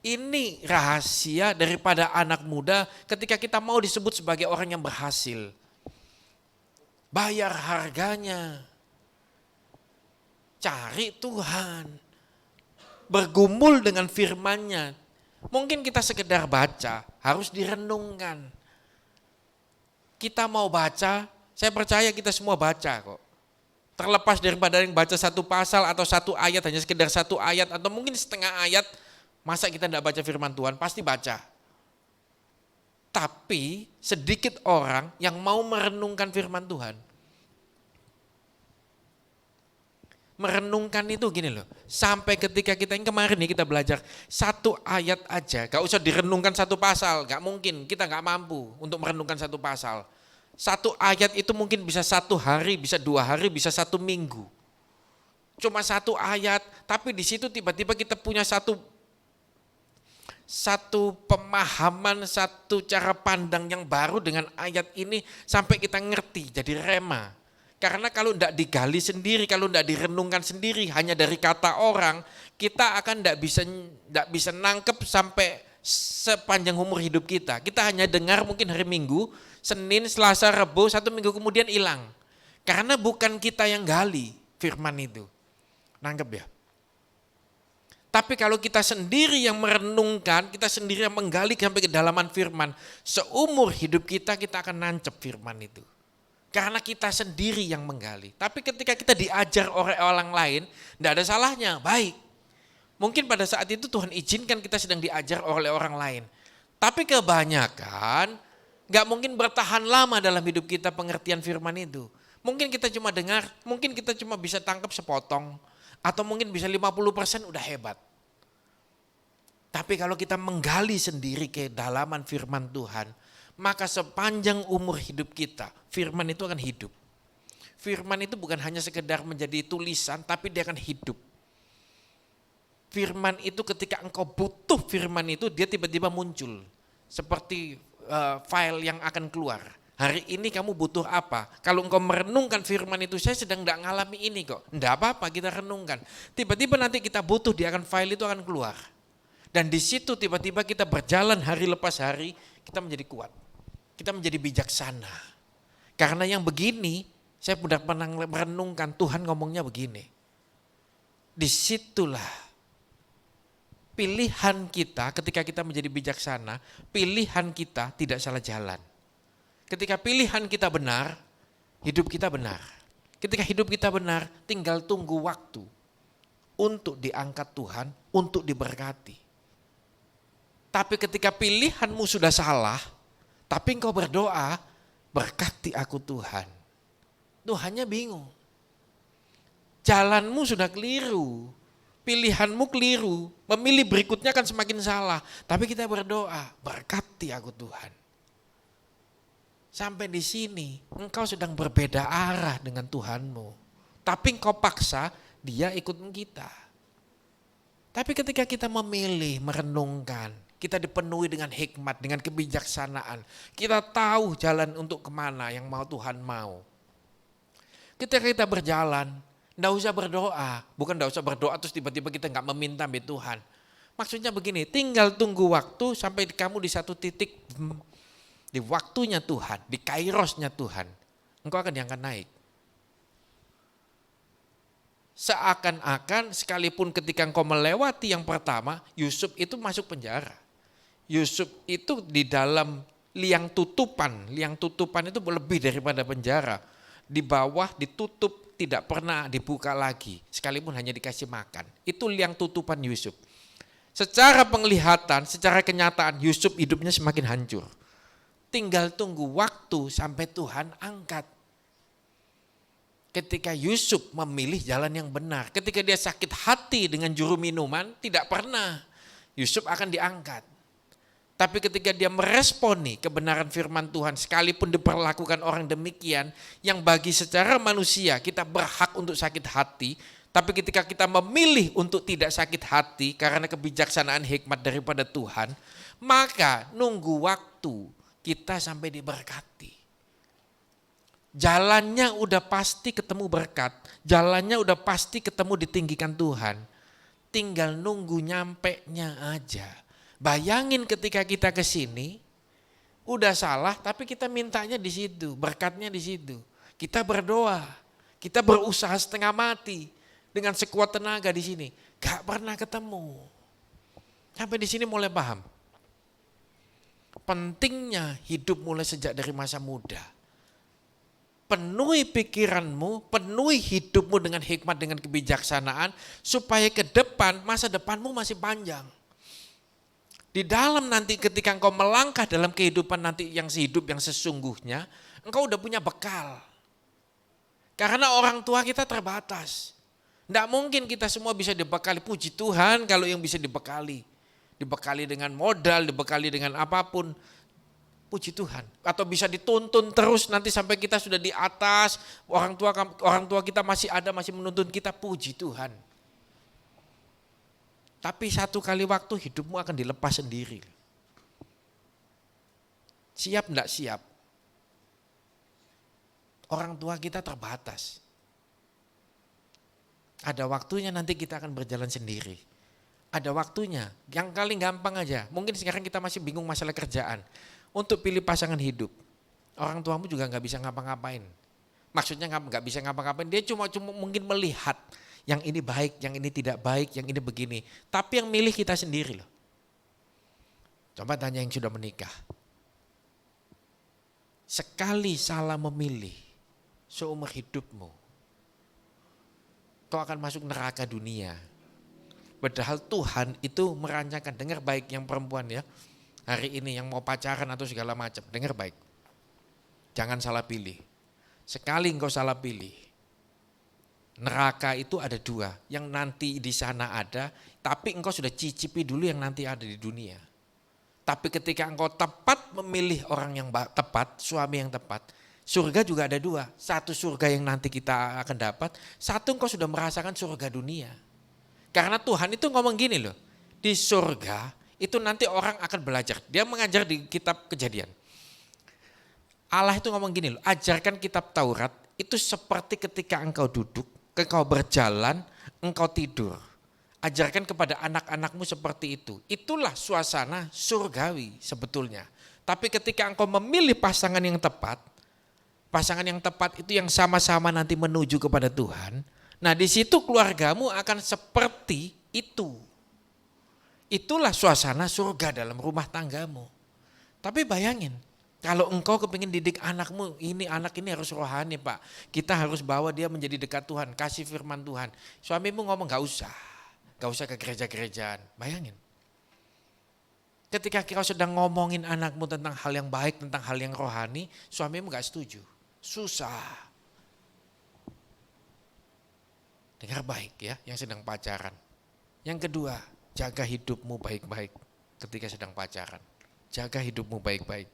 Ini rahasia daripada anak muda ketika kita mau disebut sebagai orang yang berhasil. Bayar harganya. Cari Tuhan. Bergumul dengan firman-Nya. Mungkin kita sekedar baca, harus direnungkan. Kita mau baca, saya percaya kita semua baca kok. Terlepas daripada yang baca satu pasal atau satu ayat, hanya sekedar satu ayat atau mungkin setengah ayat, masa kita tidak baca firman Tuhan? Pasti baca. Tapi sedikit orang yang mau merenungkan firman Tuhan. Merenungkan itu gini loh, sampai ketika kita yang kemarin nih kita belajar satu ayat aja, gak usah direnungkan satu pasal, gak mungkin, kita gak mampu untuk merenungkan satu pasal. Satu ayat itu mungkin bisa 1 hari, bisa 2 hari, bisa 1 minggu. Cuma satu ayat, tapi di situ tiba-tiba kita punya satu pemahaman, satu cara pandang yang baru dengan ayat ini sampai kita ngerti, jadi rema. Karena kalau tidak digali sendiri, kalau tidak direnungkan sendiri hanya dari kata orang, kita akan tidak bisa nangkep sampai sepanjang umur hidup kita. Kita hanya dengar mungkin hari Minggu, Senin, Selasa, Rabu, 1 minggu kemudian hilang. Karena bukan kita yang gali firman itu. Nangkep ya? Tapi kalau kita sendiri yang merenungkan, kita sendiri yang menggali sampai kedalaman firman, seumur hidup kita akan nancep firman itu. Karena kita sendiri yang menggali. Tapi ketika kita diajar oleh orang lain, tidak ada salahnya, baik. Mungkin pada saat itu Tuhan izinkan kita sedang diajar oleh orang lain. Tapi kebanyakan gak mungkin bertahan lama dalam hidup kita pengertian firman itu. Mungkin kita cuma dengar, mungkin kita cuma bisa tangkap sepotong. Atau mungkin bisa 50% udah hebat. Tapi kalau kita menggali sendiri kedalaman firman Tuhan, maka sepanjang umur hidup kita, firman itu akan hidup. Firman itu bukan hanya sekedar menjadi tulisan, tapi dia akan hidup. Firman itu ketika engkau butuh firman itu, dia tiba-tiba muncul. Seperti file yang akan keluar. Hari ini kamu butuh apa? Kalau engkau merenungkan firman itu, saya sedang tidak ngalami ini kok. Tidak apa-apa, kita renungkan. Tiba-tiba nanti kita butuh, dia akan file itu akan keluar. Dan di situ tiba-tiba kita berjalan hari lepas hari, kita menjadi kuat. Kita menjadi bijaksana. Karena yang begini, saya sudah pernah merenungkan, Tuhan ngomongnya begini. Disitulah pilihan kita ketika kita menjadi bijaksana, pilihan kita tidak salah jalan. Ketika pilihan kita benar, hidup kita benar. Ketika hidup kita benar, tinggal tunggu waktu untuk diangkat Tuhan, untuk diberkati. Tapi ketika pilihanmu sudah salah, tapi engkau berdoa, berkati aku Tuhan. Tuhannya bingung. Jalanmu sudah keliru, pilihanmu keliru, memilih berikutnya akan semakin salah. Tapi kita berdoa, berkati aku Tuhan. Sampai di sini, engkau sedang berbeda arah dengan Tuhanmu. Tapi engkau paksa, dia ikut kita. Tapi ketika kita memilih, merenungkan, kita dipenuhi dengan hikmat, dengan kebijaksanaan. Kita tahu jalan untuk kemana yang mau Tuhan mau. Ketika kita berjalan, enggak usah berdoa. Bukan enggak usah berdoa terus tiba-tiba kita enggak meminta sama Tuhan. Maksudnya begini, tinggal tunggu waktu sampai kamu di satu titik, di waktunya Tuhan, di kairosnya Tuhan. Engkau akan diangkat naik. Seakan-akan sekalipun ketika engkau melewati yang pertama, Yusuf itu masuk penjara. Yusuf itu di dalam liang tutupan itu lebih daripada penjara. Di bawah ditutup, tidak pernah dibuka lagi, sekalipun hanya dikasih makan. Itu liang tutupan Yusuf. Secara penglihatan, secara kenyataan Yusuf hidupnya semakin hancur. Tinggal tunggu waktu sampai Tuhan angkat. Ketika Yusuf memilih jalan yang benar, ketika dia sakit hati dengan juru minuman, tidak pernah Yusuf akan diangkat. Tapi ketika dia meresponi kebenaran firman Tuhan, sekalipun diperlakukan orang demikian, yang bagi secara manusia kita berhak untuk sakit hati, tapi ketika kita memilih untuk tidak sakit hati karena kebijaksanaan hikmat daripada Tuhan, maka nunggu waktu kita sampai diberkati. Jalannya udah pasti ketemu berkat, jalannya udah pasti ketemu ditinggikan Tuhan. Tinggal nunggu nyampe-nya aja. Bayangin ketika kita ke sini, udah salah tapi kita mintanya di situ, berkatnya di situ. Kita berdoa, kita berusaha setengah mati dengan sekuat tenaga di sini, gak pernah ketemu. Sampai di sini mulai paham. Pentingnya hidup mulai sejak dari masa muda. Penuhi pikiranmu, penuhi hidupmu dengan hikmat, dengan kebijaksanaan, supaya ke depan, masa depanmu masih panjang. Di dalam nanti ketika engkau melangkah dalam kehidupan nanti yang hidup yang sesungguhnya, engkau udah punya bekal. Karena orang tua kita terbatas. Tidak mungkin kita semua bisa dibekali. Puji Tuhan kalau yang bisa dibekali. Dibekali dengan modal, dibekali dengan apapun. Puji Tuhan. Atau bisa dituntun terus nanti sampai kita sudah di atas. Orang tua kita masih ada, masih menuntun kita. Puji Tuhan. Tapi satu kali waktu hidupmu akan dilepas sendiri. Siap enggak siap? Orang tua kita terbatas. Ada waktunya nanti kita akan berjalan sendiri. Ada waktunya, yang paling gampang aja. Mungkin sekarang kita masih bingung masalah kerjaan. Untuk pilih pasangan hidup, orang tuamu juga nggak bisa ngapa-ngapain. Maksudnya nggak bisa ngapa-ngapain, dia cuma mungkin melihat yang ini baik, yang ini tidak baik, yang ini begini. Tapi yang milih kita sendiri loh. Coba tanya yang sudah menikah. Sekali salah memilih seumur hidupmu, kau akan masuk neraka dunia. Padahal Tuhan itu merancangkan, dengar baik yang perempuan ya. Hari ini yang mau pacaran atau segala macam, dengar baik. Jangan salah pilih. Sekali engkau salah pilih, neraka itu ada dua. Yang nanti di sana ada, tapi engkau sudah cicipi dulu yang nanti ada di dunia. Tapi ketika engkau tepat memilih orang yang tepat, suami yang tepat, surga juga ada dua. Satu surga yang nanti kita akan dapat, satu engkau sudah merasakan surga dunia. Karena Tuhan itu ngomong gini loh, di surga itu nanti orang akan belajar. Dia mengajar di kitab Kejadian. Allah itu ngomong gini loh, ajarkan kitab Taurat itu seperti ketika engkau duduk, engkau berjalan, engkau tidur. Ajarkan kepada anak-anakmu seperti itu. Itulah suasana surgawi sebetulnya. Tapi ketika engkau memilih pasangan yang tepat itu yang sama-sama nanti menuju kepada Tuhan. Nah di situ keluargamu akan seperti itu. Itulah suasana surga dalam rumah tanggamu. Tapi bayangin, kalau engkau kepingin didik anakmu, anak ini harus rohani Pak. Kita harus bawa dia menjadi dekat Tuhan, kasih firman Tuhan. Suamimu ngomong gak usah ke gereja-gerejaan. Bayangin. Ketika kau sedang ngomongin anakmu tentang hal yang baik, tentang hal yang rohani, suamimu gak setuju. Susah. Dengar baik ya, yang sedang pacaran. Yang kedua, jaga hidupmu baik-baik ketika sedang pacaran. Jaga hidupmu baik-baik.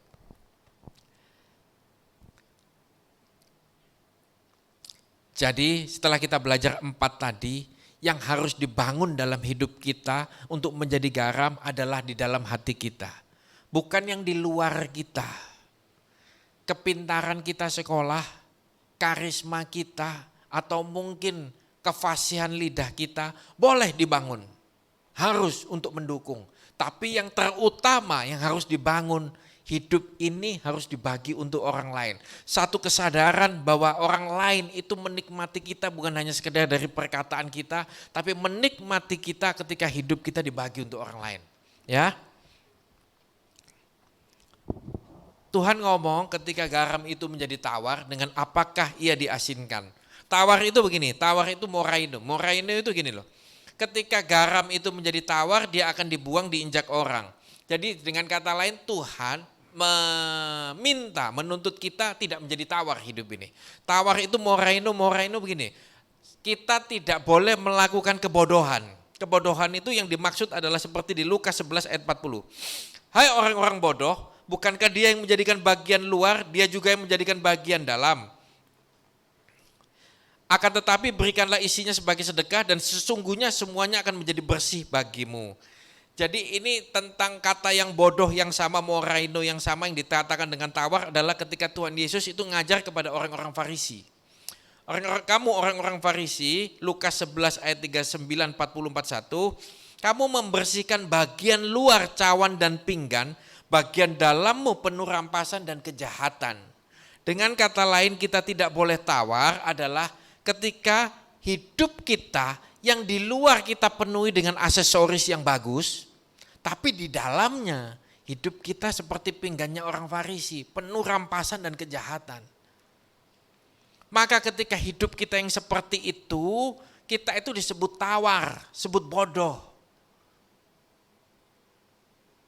Jadi setelah kita belajar 4 tadi, yang harus dibangun dalam hidup kita untuk menjadi garam adalah di dalam hati kita. Bukan yang di luar kita. Kepintaran kita sekolah, karisma kita, atau mungkin kefasihan lidah kita boleh dibangun. Harus untuk mendukung. Tapi yang terutama yang harus dibangun, hidup ini harus dibagi untuk orang lain. Satu kesadaran bahwa orang lain itu menikmati kita bukan hanya sekedar dari perkataan kita, tapi menikmati kita ketika hidup kita dibagi untuk orang lain. Ya. Tuhan ngomong ketika garam itu menjadi tawar, dengan apakah ia diasinkan. Tawar itu begini, tawar itu moraino. Moraino itu gini loh. Ketika garam itu menjadi tawar, dia akan dibuang, diinjak orang. Jadi dengan kata lain Tuhan menuntut kita tidak menjadi tawar hidup ini. Tawar itu moraino begini. Kita tidak boleh melakukan kebodohan. Kebodohan itu yang dimaksud adalah seperti di Lukas 11 ayat 40. Hai orang-orang bodoh, bukankah dia yang menjadikan bagian luar, dia juga yang menjadikan bagian dalam. Akan tetapi berikanlah isinya sebagai sedekah dan sesungguhnya semuanya akan menjadi bersih bagimu. Jadi ini tentang kata yang bodoh yang sama, moraino yang sama yang dikatakan dengan tawar adalah ketika Tuhan Yesus itu ngajar kepada orang-orang Farisi. Orang-orang Farisi, Lukas 11 ayat 39, 40, 41, kamu membersihkan bagian luar cawan dan pinggan, bagian dalammu penuh rampasan dan kejahatan. Dengan kata lain kita tidak boleh tawar adalah ketika hidup kita yang di luar kita penuhi dengan aksesoris yang bagus, tapi di dalamnya hidup kita seperti pinggannya orang Farisi, penuh rampasan dan kejahatan. Maka ketika hidup kita yang seperti itu, kita itu disebut tawar, disebut bodoh.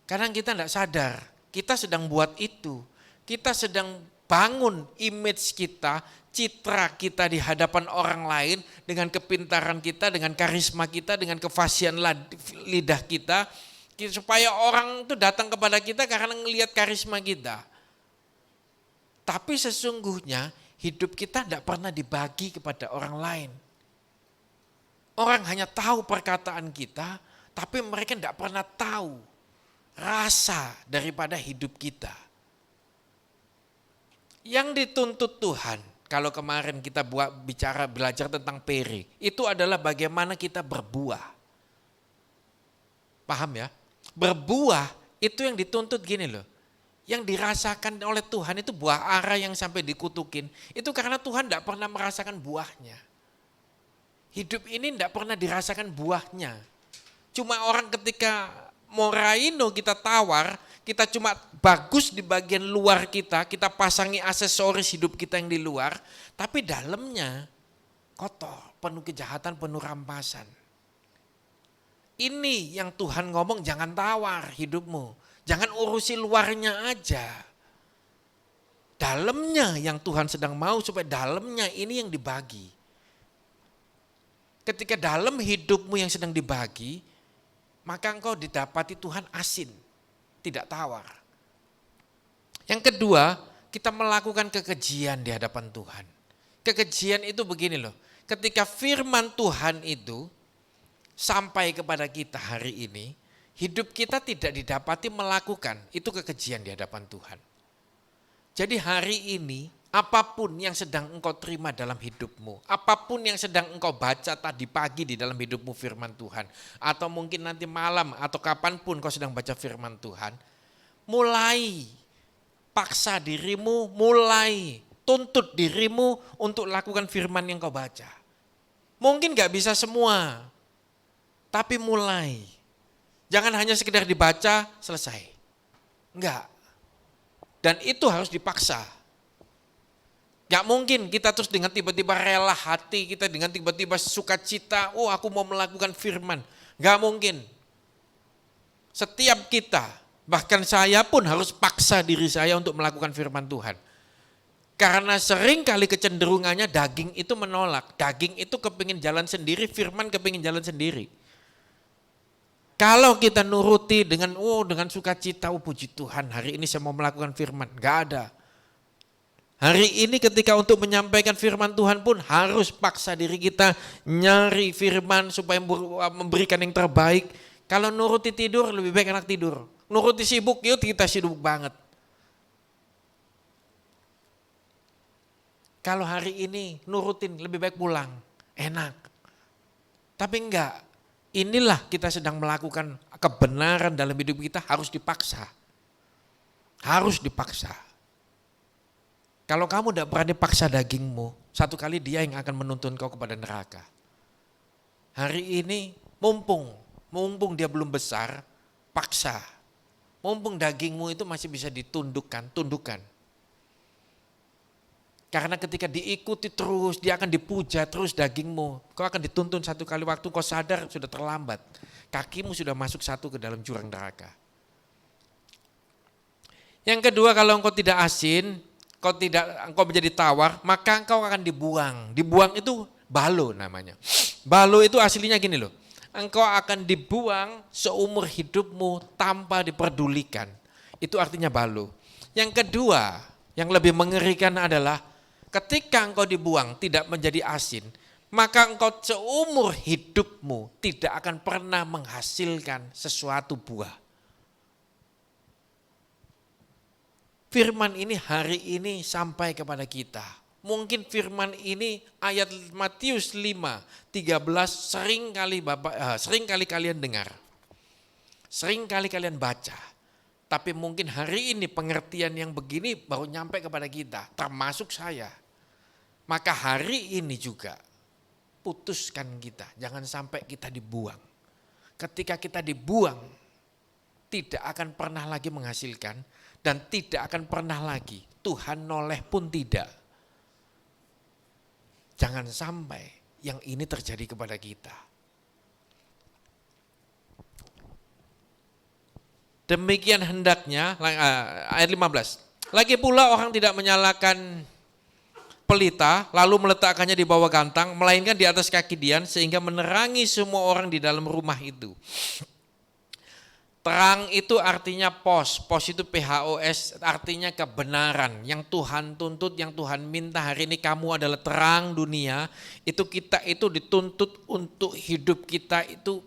Kadang kita tidak sadar, kita sedang buat itu. Kita sedang bangun image kita, citra kita di hadapan orang lain dengan kepintaran kita, dengan karisma kita, dengan kefasihan lidah kita. Supaya orang itu datang kepada kita karena ngelihat karisma kita. Tapi sesungguhnya hidup kita tidak pernah dibagi kepada orang lain. Orang hanya tahu perkataan kita, tapi mereka tidak pernah tahu rasa daripada hidup kita. Yang dituntut Tuhan, kalau kemarin kita belajar tentang peri, itu adalah bagaimana kita berbuah. Paham ya? Berbuah itu yang dituntut gini loh. Yang dirasakan oleh Tuhan itu buah ara yang sampai dikutukin. Itu karena Tuhan tidak pernah merasakan buahnya. Hidup ini tidak pernah dirasakan buahnya. Cuma orang ketika moraino kita tawar, kita cuma bagus di bagian luar kita pasangi aksesoris hidup kita yang di luar, tapi dalamnya kotor, penuh kejahatan, penuh rampasan. Ini yang Tuhan ngomong, jangan tawar hidupmu, jangan urusi luarnya aja. Dalamnya yang Tuhan sedang mau supaya dalamnya ini yang dibagi. Ketika dalam hidupmu yang sedang dibagi, maka engkau didapati Tuhan asin, tidak tawar. Yang kedua, kita melakukan kekejian di hadapan Tuhan. Kekejian itu begini loh, ketika firman Tuhan itu sampai kepada kita hari ini, hidup kita tidak didapati melakukan, itu kekejian di hadapan Tuhan. Jadi hari ini, apapun yang sedang engkau terima dalam hidupmu, apapun yang sedang engkau baca tadi pagi di dalam hidupmu firman Tuhan, atau mungkin nanti malam atau kapanpun kau sedang baca firman Tuhan, mulai paksa dirimu, mulai tuntut dirimu untuk lakukan firman yang kau baca. Mungkin gak bisa semua, tapi mulai. Jangan hanya sekedar dibaca, selesai. Enggak. Dan itu harus dipaksa. Gak mungkin kita terus dengan tiba-tiba rela hati kita, dengan tiba-tiba sukacita, oh aku mau melakukan firman. Gak mungkin. Setiap kita, bahkan saya pun harus paksa diri saya untuk melakukan firman Tuhan. Karena sering kali kecenderungannya daging itu menolak. Daging itu kepingin jalan sendiri, firman kepingin jalan sendiri. Kalau kita nuruti dengan sukacita, oh puji Tuhan hari ini saya mau melakukan firman. Gak ada. Hari ini ketika untuk menyampaikan firman Tuhan pun harus paksa diri kita nyari firman supaya memberikan yang terbaik. Kalau nuruti tidur lebih baik enak tidur. Nuruti sibuk, yuk kita sibuk banget. Kalau hari ini nurutin lebih baik pulang, enak. Tapi enggak, inilah kita sedang melakukan kebenaran dalam hidup kita harus dipaksa. Harus dipaksa. Kalau kamu tidak berani paksa dagingmu, satu kali dia yang akan menuntun kau kepada neraka. Hari ini mumpung dia belum besar, paksa. Mumpung dagingmu itu masih bisa ditundukkan, tundukkan. Karena ketika diikuti terus, dia akan dipuja terus dagingmu. Kau akan dituntun satu kali waktu, kau sadar sudah terlambat. Kakimu sudah masuk satu ke dalam jurang neraka. Yang kedua, kalau engkau tidak asin, engkau menjadi tawar, maka engkau akan dibuang. Dibuang itu balo namanya. Balo itu aslinya gini loh. Engkau akan dibuang seumur hidupmu tanpa diperdulikan. Itu artinya balo. Yang kedua, yang lebih mengerikan adalah ketika engkau dibuang tidak menjadi asin, maka engkau seumur hidupmu tidak akan pernah menghasilkan sesuatu buah. Firman ini hari ini sampai kepada kita. Mungkin firman ini ayat Matius 5:13 sering kali kalian dengar. Sering kali kalian baca. Tapi mungkin hari ini pengertian yang begini baru nyampe kepada kita, termasuk saya. Maka hari ini juga putuskan kita, jangan sampai kita dibuang. Ketika kita dibuang, tidak akan pernah lagi menghasilkan dan tidak akan pernah lagi Tuhan noleh pun tidak. Jangan sampai yang ini terjadi kepada kita. Demikian hendaknya, ayat 15. Lagi pula orang tidak menyalakan pelita lalu meletakkannya di bawah gantang, melainkan di atas kaki dian sehingga menerangi semua orang di dalam rumah itu. Terang itu artinya pos itu PHOS, artinya kebenaran yang Tuhan tuntut, yang Tuhan minta. Hari ini kamu adalah terang dunia, itu kita itu dituntut untuk hidup kita itu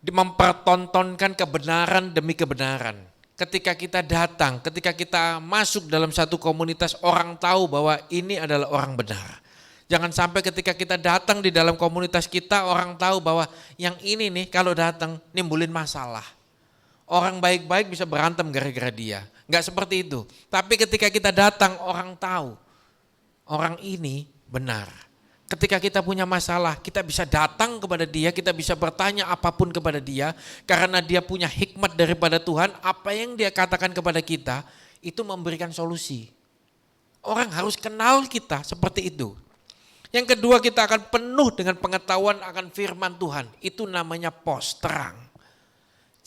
mempertontonkan kebenaran demi kebenaran. Ketika kita datang, ketika kita masuk dalam satu komunitas, orang tahu bahwa ini adalah orang benar. Jangan sampai ketika kita datang di dalam komunitas kita, orang tahu bahwa yang ini nih kalau datang nimbulin masalah. Orang baik-baik bisa berantem gara-gara dia. Enggak seperti itu. Tapi ketika kita datang, orang tahu orang ini benar. Ketika kita punya masalah, kita bisa datang kepada dia, kita bisa bertanya apapun kepada dia, karena dia punya hikmat daripada Tuhan. Apa yang dia katakan kepada kita, itu memberikan solusi. Orang harus kenal kita seperti itu. Yang kedua, kita akan penuh dengan pengetahuan akan firman Tuhan. Itu namanya pos terang.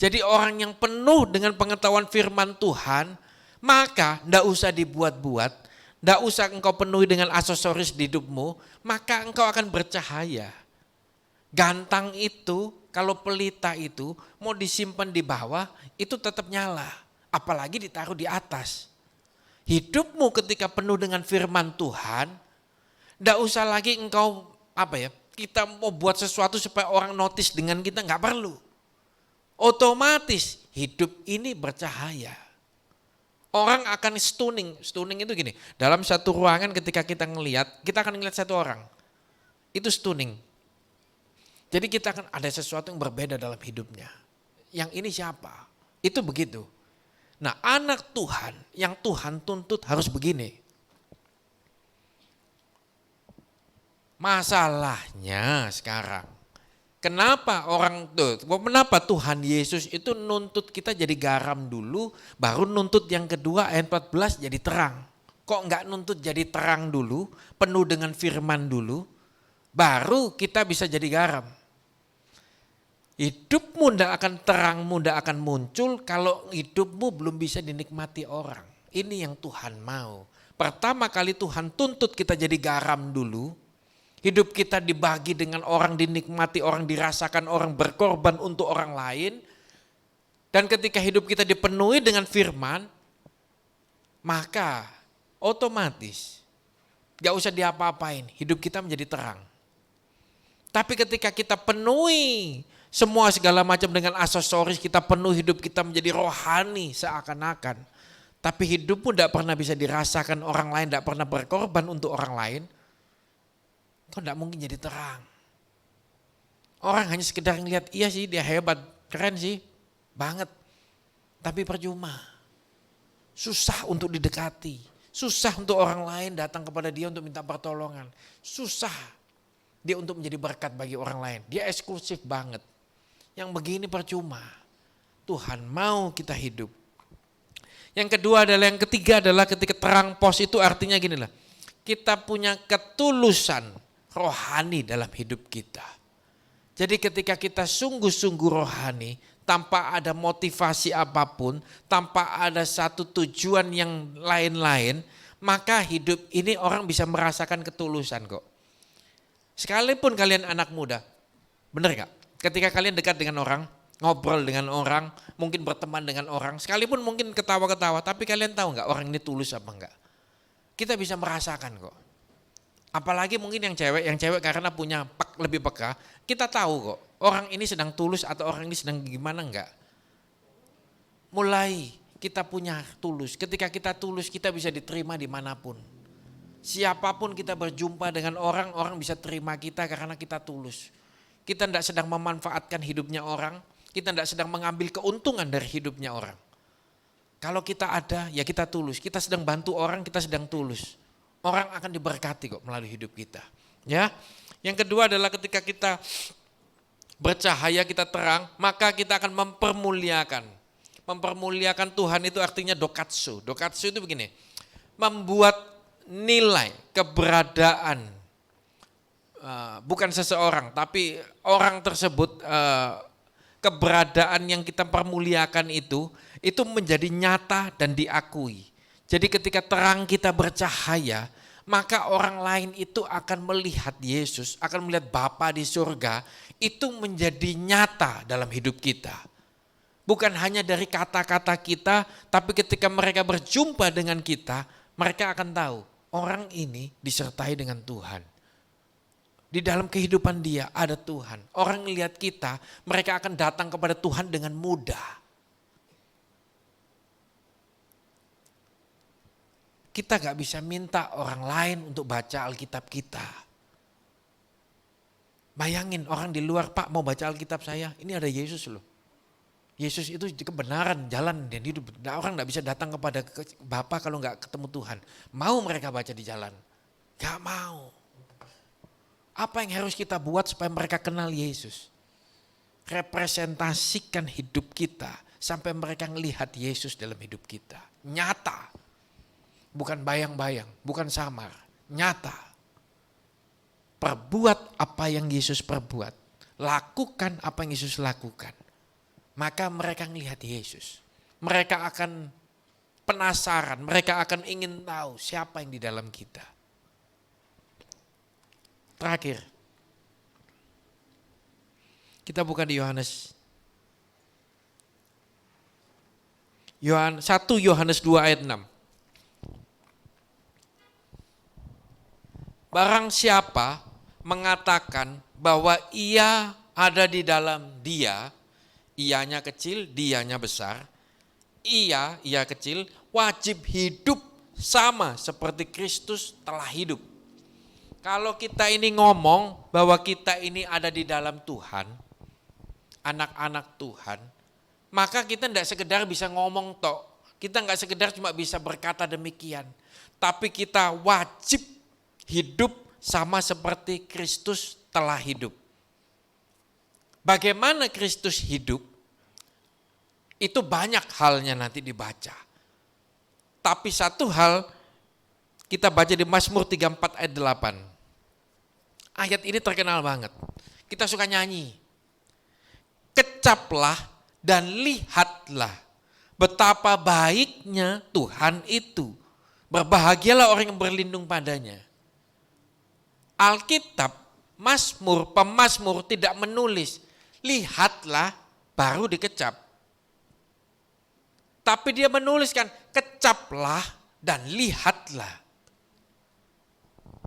Jadi orang yang penuh dengan pengetahuan firman Tuhan, maka tidak usah dibuat-buat. Tidak usah engkau penuhi dengan aksesoris di hidupmu, maka engkau akan bercahaya. Gantang itu, kalau pelita itu mau disimpan di bawah, itu tetap nyala. Apalagi ditaruh di atas. Hidupmu ketika penuh dengan firman Tuhan, tidak usah lagi engkau kita mau buat sesuatu supaya orang notice dengan kita, nggak perlu. Otomatis hidup ini bercahaya. Orang akan stunning itu gini, dalam satu ruangan ketika kita akan ngelihat satu orang, itu stunning. Jadi kita akan ada sesuatu yang berbeda dalam hidupnya. Yang ini siapa? Itu begitu. Nah, anak Tuhan yang Tuhan tuntut harus begini. Masalahnya sekarang, kenapa Tuhan Yesus itu nuntut kita jadi garam dulu, baru nuntut yang kedua ayat 14 jadi terang. Kok enggak nuntut jadi terang dulu, penuh dengan firman dulu, baru kita bisa jadi garam. Hidupmu tidak akan terangmu tidak akan muncul kalau hidupmu belum bisa dinikmati orang. Ini yang Tuhan mau. Pertama kali Tuhan tuntut kita jadi garam dulu. Hidup kita dibagi dengan orang, dinikmati orang, dirasakan orang, berkorban untuk orang lain. Dan ketika hidup kita dipenuhi dengan firman, maka otomatis gak usah diapa-apain, hidup kita menjadi terang. Tapi ketika kita penuhi semua segala macam dengan aksesoris, kita penuh hidup kita menjadi rohani seakan-akan. Tapi hidupmu tidak pernah bisa dirasakan orang lain, tidak pernah berkorban untuk orang lain. Kok tidak mungkin jadi terang. Orang hanya sekedar ngelihat, iya sih dia hebat, keren sih, banget. Tapi percuma. Susah untuk didekati. Susah untuk orang lain datang kepada dia untuk minta pertolongan. Susah dia untuk menjadi berkat bagi orang lain. Dia eksklusif banget. Yang begini percuma. Tuhan mau kita hidup. Yang kedua adalah, yang ketiga adalah ketika terang pos itu artinya gini lah. Kita punya ketulusan rohani dalam hidup kita. Jadi ketika kita sungguh-sungguh rohani, tanpa ada motivasi apapun, tanpa ada satu tujuan yang lain-lain, maka hidup ini orang bisa merasakan ketulusan kok. Sekalipun kalian anak muda, benar gak? Ketika kalian dekat dengan orang, ngobrol dengan orang, mungkin berteman dengan orang, sekalipun mungkin ketawa-ketawa, tapi kalian tahu gak orang ini tulus apa enggak? Kita bisa merasakan kok. Apalagi mungkin yang cewek karena punya lebih peka, kita tahu kok orang ini sedang tulus atau orang ini sedang gimana enggak. Mulai kita punya tulus, ketika kita tulus kita bisa diterima dimanapun. Siapapun kita berjumpa dengan orang, orang bisa terima kita karena kita tulus. Kita tidak sedang memanfaatkan hidupnya orang, kita tidak sedang mengambil keuntungan dari hidupnya orang. Kalau kita ada ya kita tulus, kita sedang bantu orang, kita sedang tulus. Orang akan diberkati kok melalui hidup kita. Ya. Yang kedua adalah ketika kita bercahaya, kita terang, maka kita akan mempermuliakan. Mempermuliakan Tuhan itu artinya dokatsu. Dokatsu itu begini, membuat nilai keberadaan bukan seseorang, tapi orang tersebut keberadaan yang kita permuliakan itu menjadi nyata dan diakui. Jadi ketika terang kita bercahaya, maka orang lain itu akan melihat Yesus, akan melihat Bapa di surga, itu menjadi nyata dalam hidup kita. Bukan hanya dari kata-kata kita, tapi ketika mereka berjumpa dengan kita, mereka akan tahu orang ini disertai dengan Tuhan. Di dalam kehidupan dia ada Tuhan. Orang melihat kita, mereka akan datang kepada Tuhan dengan mudah. Kita gak bisa minta orang lain untuk baca Alkitab kita. Bayangin orang di luar, Pak mau baca Alkitab saya, ini ada Yesus loh. Yesus itu kebenaran, jalan dan hidup. Orang gak bisa datang kepada Bapa kalau gak ketemu Tuhan. Mau mereka baca di jalan? Gak mau. Apa yang harus kita buat supaya mereka kenal Yesus? Representasikan hidup kita sampai mereka melihat Yesus dalam hidup kita. Nyata. Bukan bayang-bayang, bukan samar. Nyata. Perbuat apa yang Yesus perbuat. Lakukan apa yang Yesus lakukan. Maka mereka melihat Yesus. Mereka akan penasaran, mereka akan ingin tahu siapa yang di dalam kita. Terakhir, kita buka di Yohanes 1 Yohanes 2 ayat 6. Barang siapa mengatakan bahwa ia ada di dalam dia, ianya kecil, dianya besar, ia kecil, wajib hidup sama seperti Kristus telah hidup. Kalau kita ini ngomong bahwa kita ini ada di dalam Tuhan, anak-anak Tuhan, maka kita tidak sekedar bisa ngomong tok. Kita nggak sekedar cuma bisa berkata demikian. Tapi kita wajib hidup sama seperti Kristus telah hidup. Bagaimana Kristus hidup? Itu banyak halnya nanti dibaca. Tapi satu hal kita baca di Mazmur 34 ayat 8. Ayat ini terkenal banget. Kita suka nyanyi. Kecaplah dan lihatlah betapa baiknya Tuhan itu. Berbahagialah orang yang berlindung padanya. Alkitab, Mazmur, pemazmur tidak menulis lihatlah baru dikecap. Tapi dia menuliskan kecaplah dan lihatlah.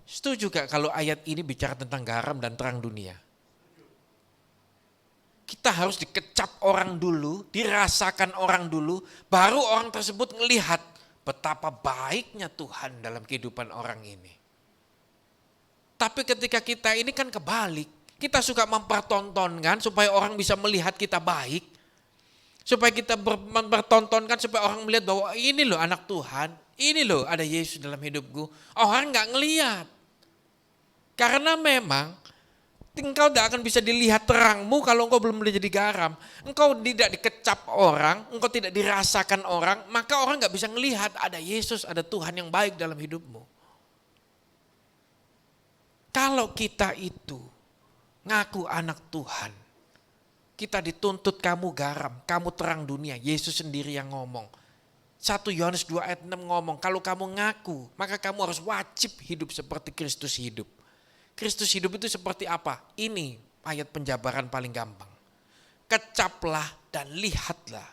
Setuju gak kalau ayat ini bicara tentang garam dan terang dunia? Kita harus dikecap orang dulu, dirasakan orang dulu, baru orang tersebut melihat betapa baiknya Tuhan dalam kehidupan orang ini. Tapi ketika kita ini kan kebalik, kita suka mempertontonkan supaya orang bisa melihat kita baik, supaya kita mempertontonkan supaya orang melihat bahwa ini loh anak Tuhan, ini loh ada Yesus dalam hidupku. Orang gak ngelihat. Karena memang engkau tidak akan bisa dilihat terangmu kalau engkau belum menjadi garam. Engkau tidak dikecap orang, engkau tidak dirasakan orang, maka orang gak bisa ngelihat ada Yesus, ada Tuhan yang baik dalam hidupmu. Kalau kita itu ngaku anak Tuhan, kita dituntut kamu garam, kamu terang dunia, Yesus sendiri yang ngomong. 1 Yohanes 2 ayat 6 ngomong, kalau kamu ngaku, maka kamu harus wajib hidup seperti Kristus hidup. Kristus hidup itu seperti apa? Ini ayat penjabaran paling gampang. Kecaplah dan lihatlah.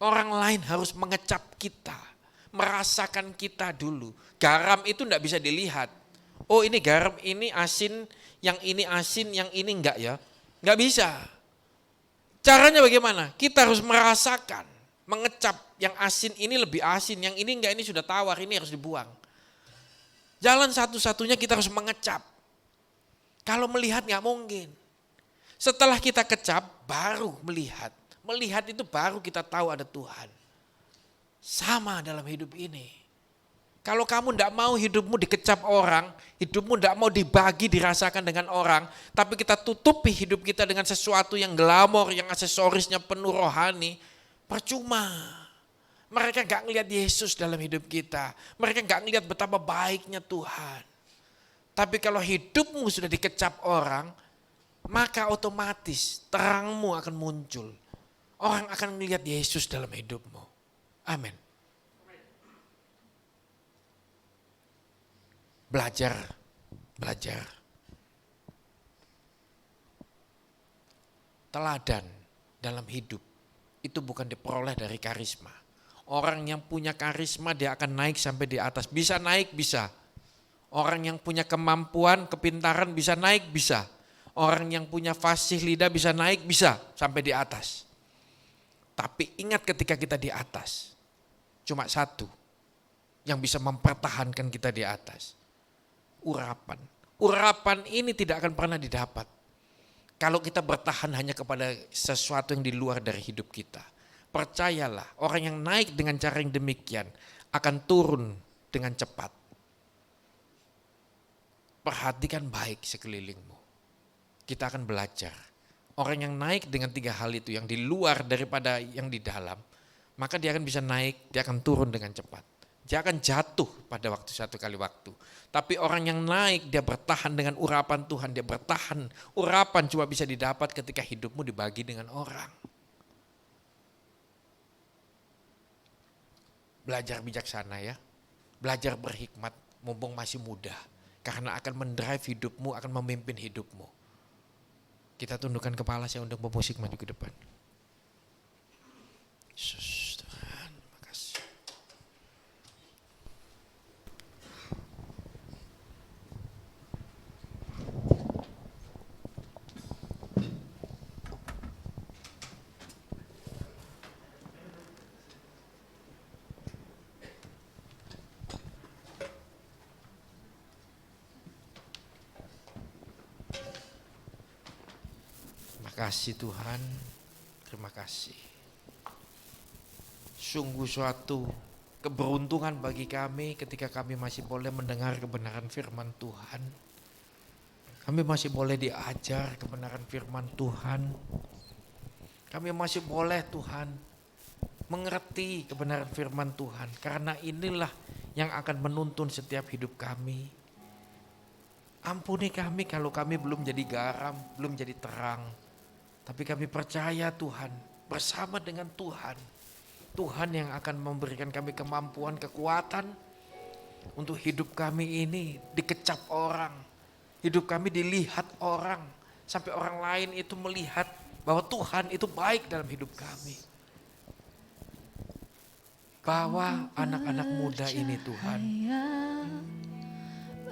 Orang lain harus mengecap kita, merasakan kita dulu. Garam itu enggak bisa dilihat. Oh ini garam, ini asin, yang ini enggak ya. Enggak bisa. Caranya bagaimana? Kita harus merasakan, mengecap yang asin ini lebih asin, yang ini enggak, ini sudah tawar, ini harus dibuang. Jalan satu-satunya kita harus mengecap. Kalau melihat enggak mungkin. Setelah kita kecap, baru melihat. Melihat itu baru kita tahu ada Tuhan. Sama dalam hidup ini. Kalau kamu enggak mau hidupmu dikecap orang, hidupmu enggak mau dibagi, dirasakan dengan orang, tapi kita tutupi hidup kita dengan sesuatu yang glamor, yang aksesorisnya penuh rohani, percuma. Mereka enggak ngelihat Yesus dalam hidup kita. Mereka enggak ngelihat betapa baiknya Tuhan. Tapi kalau hidupmu sudah dikecap orang, maka otomatis terangmu akan muncul. Orang akan melihat Yesus dalam hidupmu. Amin. Belajar. Teladan dalam hidup itu bukan diperoleh dari karisma. Orang yang punya karisma dia akan naik sampai di atas. Bisa naik, bisa. Orang yang punya kemampuan, kepintaran bisa naik, bisa. Orang yang punya fasih lidah bisa naik, bisa sampai di atas. Tapi ingat ketika kita di atas, cuma satu yang bisa mempertahankan kita di atas. Urapan. Urapan ini tidak akan pernah didapat kalau kita bertahan hanya kepada sesuatu yang di luar dari hidup kita. Percayalah, orang yang naik dengan cara yang demikian akan turun dengan cepat. Perhatikan baik sekelilingmu. Kita akan belajar. Orang yang naik dengan 3 hal itu yang di luar daripada yang di dalam, maka dia akan bisa naik, dia akan turun dengan cepat. Dia akan jatuh pada satu kali waktu. Tapi orang yang naik, dia bertahan dengan urapan Tuhan, dia bertahan. Urapan cuma bisa didapat ketika hidupmu dibagi dengan orang. Belajar bijaksana ya, belajar berhikmat mumpung masih muda. Karena akan mendrive hidupmu, akan memimpin hidupmu. Kita tundukkan kepala saya untuk memusik maju ke depan. Yesus Tuhan, makasih. Terima kasih Tuhan, terima kasih. Sungguh suatu keberuntungan bagi kami ketika kami masih boleh mendengar kebenaran firman Tuhan. Kami masih boleh diajar kebenaran firman Tuhan. Kami masih boleh Tuhan mengerti kebenaran firman Tuhan. Karena inilah yang akan menuntun setiap hidup kami. Ampuni kami kalau kami belum jadi garam, belum jadi terang. Tapi kami percaya Tuhan, bersama dengan Tuhan. Tuhan yang akan memberikan kami kemampuan, kekuatan untuk hidup kami ini dikecap orang. Hidup kami dilihat orang. Sampai orang lain itu melihat bahwa Tuhan itu baik dalam hidup kami. Bawa anak-anak muda ini Tuhan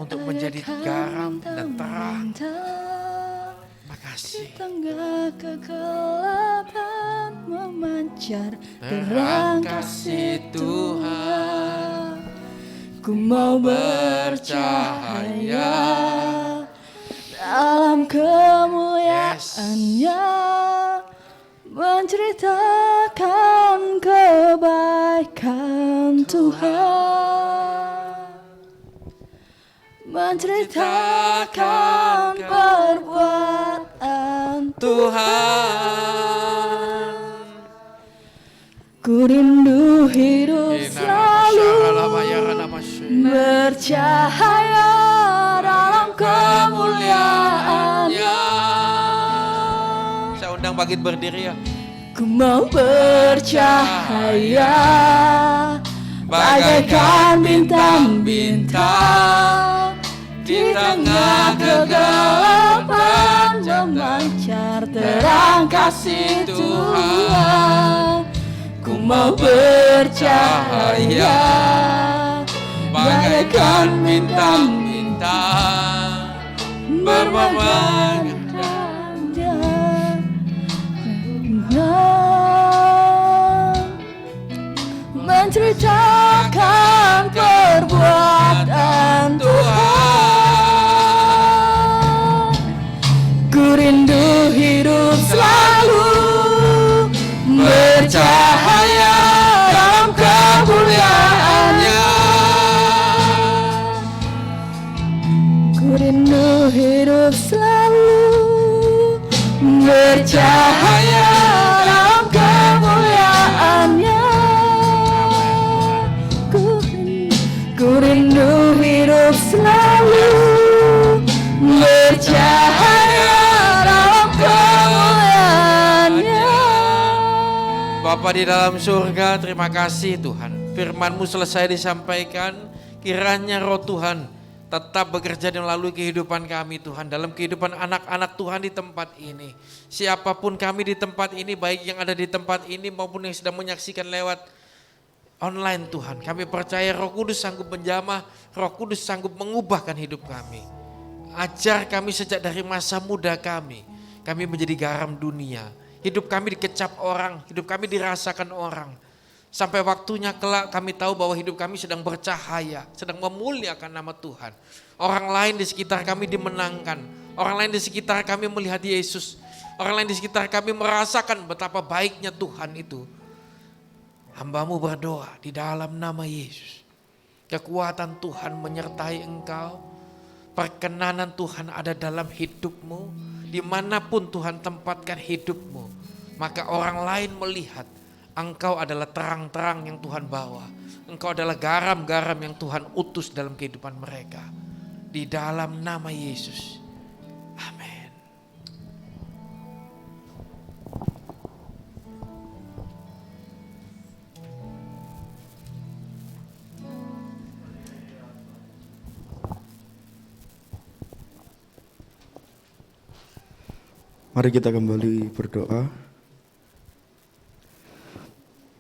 untuk menjadi garam dan terang. Di tengah kegelapan memancar terang kasih Tuhan. Ku mau bercahaya dalam kemuliaan-Nya, menceritakan kebaikan Tuhan, menceritakan perbuatan Tuhan. Ku rindu hidup selalu bercahaya dalam kemuliaan-Nya. Saya undang bangkit berdiri ya. Ku mau bercahaya bagaikan bintang-bintang di tengah kegelapan, memancar terang kasih Tuhan. Ku mau bercahaya bagaikan bintang-bintang berwarna menceritakan perbuatan Tuhan. Ku rindu hidup selalu bercahaya dalam kemuliaan-Nya. Ku rindu hidup selalu bercahaya dalam kemuliaan-Nya. Ku rindu hidup selalu bercahaya dalam Bapa di dalam surga, terima kasih Tuhan. Firman-Mu selesai disampaikan, kiranya Roh Tuhan tetap bekerja dan melalui kehidupan kami Tuhan, dalam kehidupan anak-anak Tuhan di tempat ini. Siapapun kami di tempat ini, baik yang ada di tempat ini maupun yang sedang menyaksikan lewat online Tuhan. Kami percaya Roh Kudus sanggup menjamah, Roh Kudus sanggup mengubahkan hidup kami. Ajar kami sejak dari masa muda kami menjadi garam dunia. Hidup kami dikecap orang, hidup kami dirasakan orang. Sampai waktunya kelak kami tahu bahwa hidup kami sedang bercahaya, sedang memuliakan nama Tuhan. Orang lain di sekitar kami dimenangkan, orang lain di sekitar kami melihat Yesus, orang lain di sekitar kami merasakan betapa baiknya Tuhan itu. Hamba-Mu berdoa di dalam nama Yesus. Kekuatan Tuhan menyertai engkau, perkenanan Tuhan ada dalam hidupmu. Dimanapun Tuhan tempatkan hidupmu, maka orang lain melihat engkau adalah terang-terang yang Tuhan bawa. Engkau adalah garam-garam yang Tuhan utus dalam kehidupan mereka. Di dalam nama Yesus. Amin. Mari kita kembali berdoa.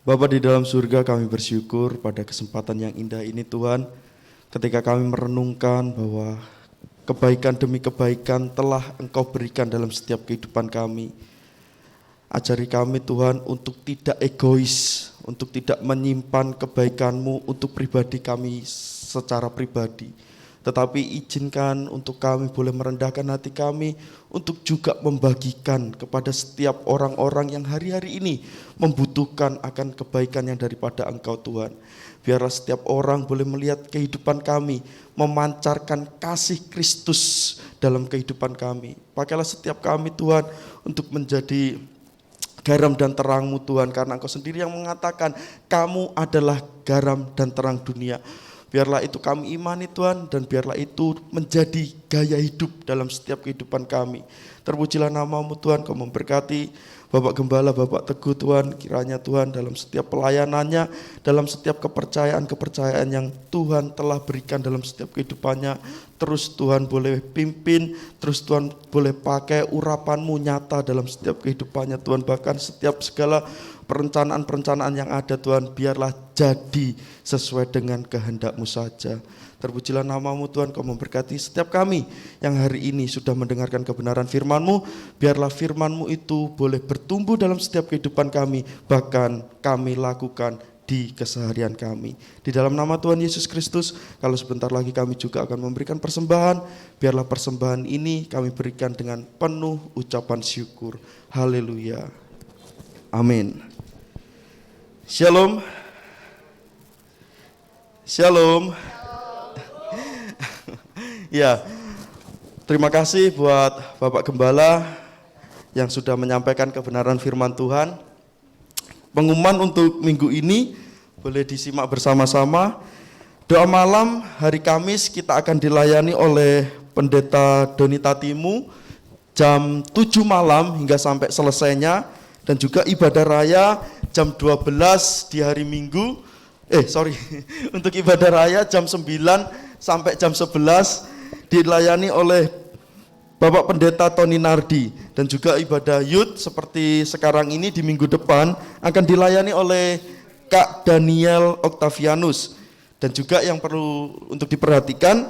Bapa di dalam surga, kami bersyukur pada kesempatan yang indah ini Tuhan, ketika kami merenungkan bahwa kebaikan demi kebaikan telah Engkau berikan dalam setiap kehidupan kami. Ajari kami Tuhan untuk tidak egois, untuk tidak menyimpan kebaikan-Mu untuk pribadi kami secara pribadi. Tetapi izinkan untuk kami boleh merendahkan hati kami untuk juga membagikan kepada setiap orang-orang yang hari-hari ini membutuhkan akan kebaikan yang daripada Engkau Tuhan. Biarlah setiap orang boleh melihat kehidupan kami, memancarkan kasih Kristus dalam kehidupan kami. Pakailah setiap kami Tuhan untuk menjadi garam dan terang-Mu Tuhan, karena Engkau sendiri yang mengatakan kamu adalah garam dan terang dunia. Biarlah itu kami imani Tuhan, dan biarlah itu menjadi gaya hidup dalam setiap kehidupan kami. Terpujilah nama-Mu Tuhan, Kau memberkati Bapak Gembala, Bapak Teguh Tuhan. Kiranya Tuhan dalam setiap pelayanannya, dalam setiap kepercayaan yang Tuhan telah berikan dalam setiap kehidupannya, terus Tuhan boleh pimpin, terus Tuhan boleh pakai urapan-Mu nyata dalam setiap kehidupannya Tuhan. Bahkan setiap segala perencanaan-perencanaan yang ada Tuhan, biarlah jadi sesuai dengan kehendak-Mu saja. Terpujilah nama-Mu Tuhan, Kau memberkati setiap kami yang hari ini sudah mendengarkan kebenaran firman-Mu. Biarlah firman-Mu itu boleh bertumbuh dalam setiap kehidupan kami, bahkan kami lakukan di keseharian kami. Di dalam nama Tuhan Yesus Kristus, kalau sebentar lagi kami juga akan memberikan persembahan, biarlah persembahan ini kami berikan dengan penuh ucapan syukur. Haleluya. Amin. Shalom. Shalom. Ya, terima kasih buat Bapak Gembala yang sudah menyampaikan kebenaran firman Tuhan. Pengumuman untuk minggu ini boleh disimak bersama-sama. Doa malam hari Kamis kita akan dilayani oleh Pendeta Doni Tatimu jam 7 malam hingga sampai selesainya, dan juga ibadah raya jam 12 di hari Minggu. Untuk ibadah raya jam 9 sampai jam 11 dilayani oleh Bapak Pendeta Tony Nardi, dan juga ibadah youth seperti sekarang ini di minggu depan akan dilayani oleh Kak Daniel Octavianus. Dan juga yang perlu untuk diperhatikan,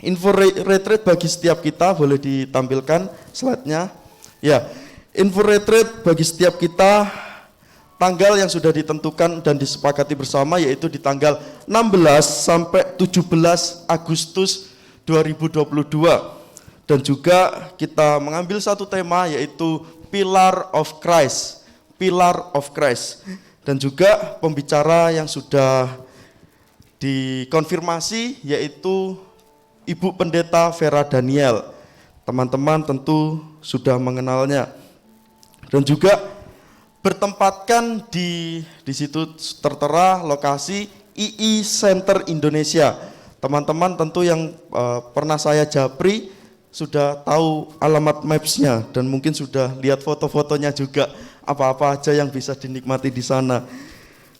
info retreat bagi setiap kita, boleh ditampilkan slide-nya. Ya, info retreat bagi setiap kita, tanggal yang sudah ditentukan dan disepakati bersama yaitu di tanggal 16 sampai 17 Agustus 2022. Dan juga kita mengambil satu tema yaitu Pillar of Christ. Pillar of Christ. Dan juga pembicara yang sudah dikonfirmasi yaitu Ibu Pendeta Vera Daniel. Teman-teman tentu sudah mengenalnya. Dan juga bertempatkan di situ tertera lokasi II Center Indonesia. Teman-teman tentu yang pernah saya japri sudah tahu alamat maps-nya dan mungkin sudah lihat foto-fotonya juga. apa-apa aja yang bisa dinikmati di sana.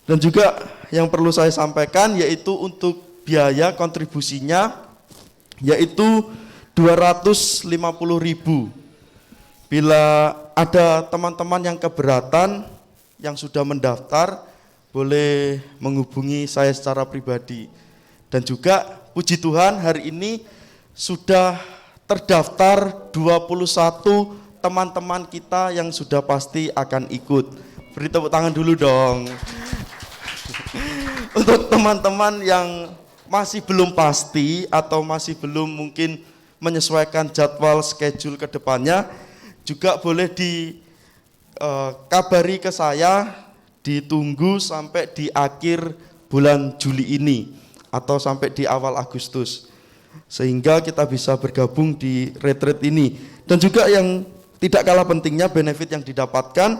Dan juga yang perlu saya sampaikan yaitu untuk biaya kontribusinya yaitu 250.000. Bila ada teman-teman yang keberatan yang sudah mendaftar, boleh menghubungi saya secara pribadi. Dan juga puji Tuhan hari ini sudah terdaftar 21 teman-teman kita yang sudah pasti akan ikut. Beri tepuk tangan dulu dong. Untuk teman-teman yang masih belum pasti atau masih belum mungkin menyesuaikan jadwal schedule ke depannya, juga boleh dikabari ke saya, ditunggu sampai di akhir bulan Juli ini atau sampai di awal Agustus, sehingga kita bisa bergabung di retreat ini. Dan juga yang tidak kalah pentingnya benefit yang didapatkan,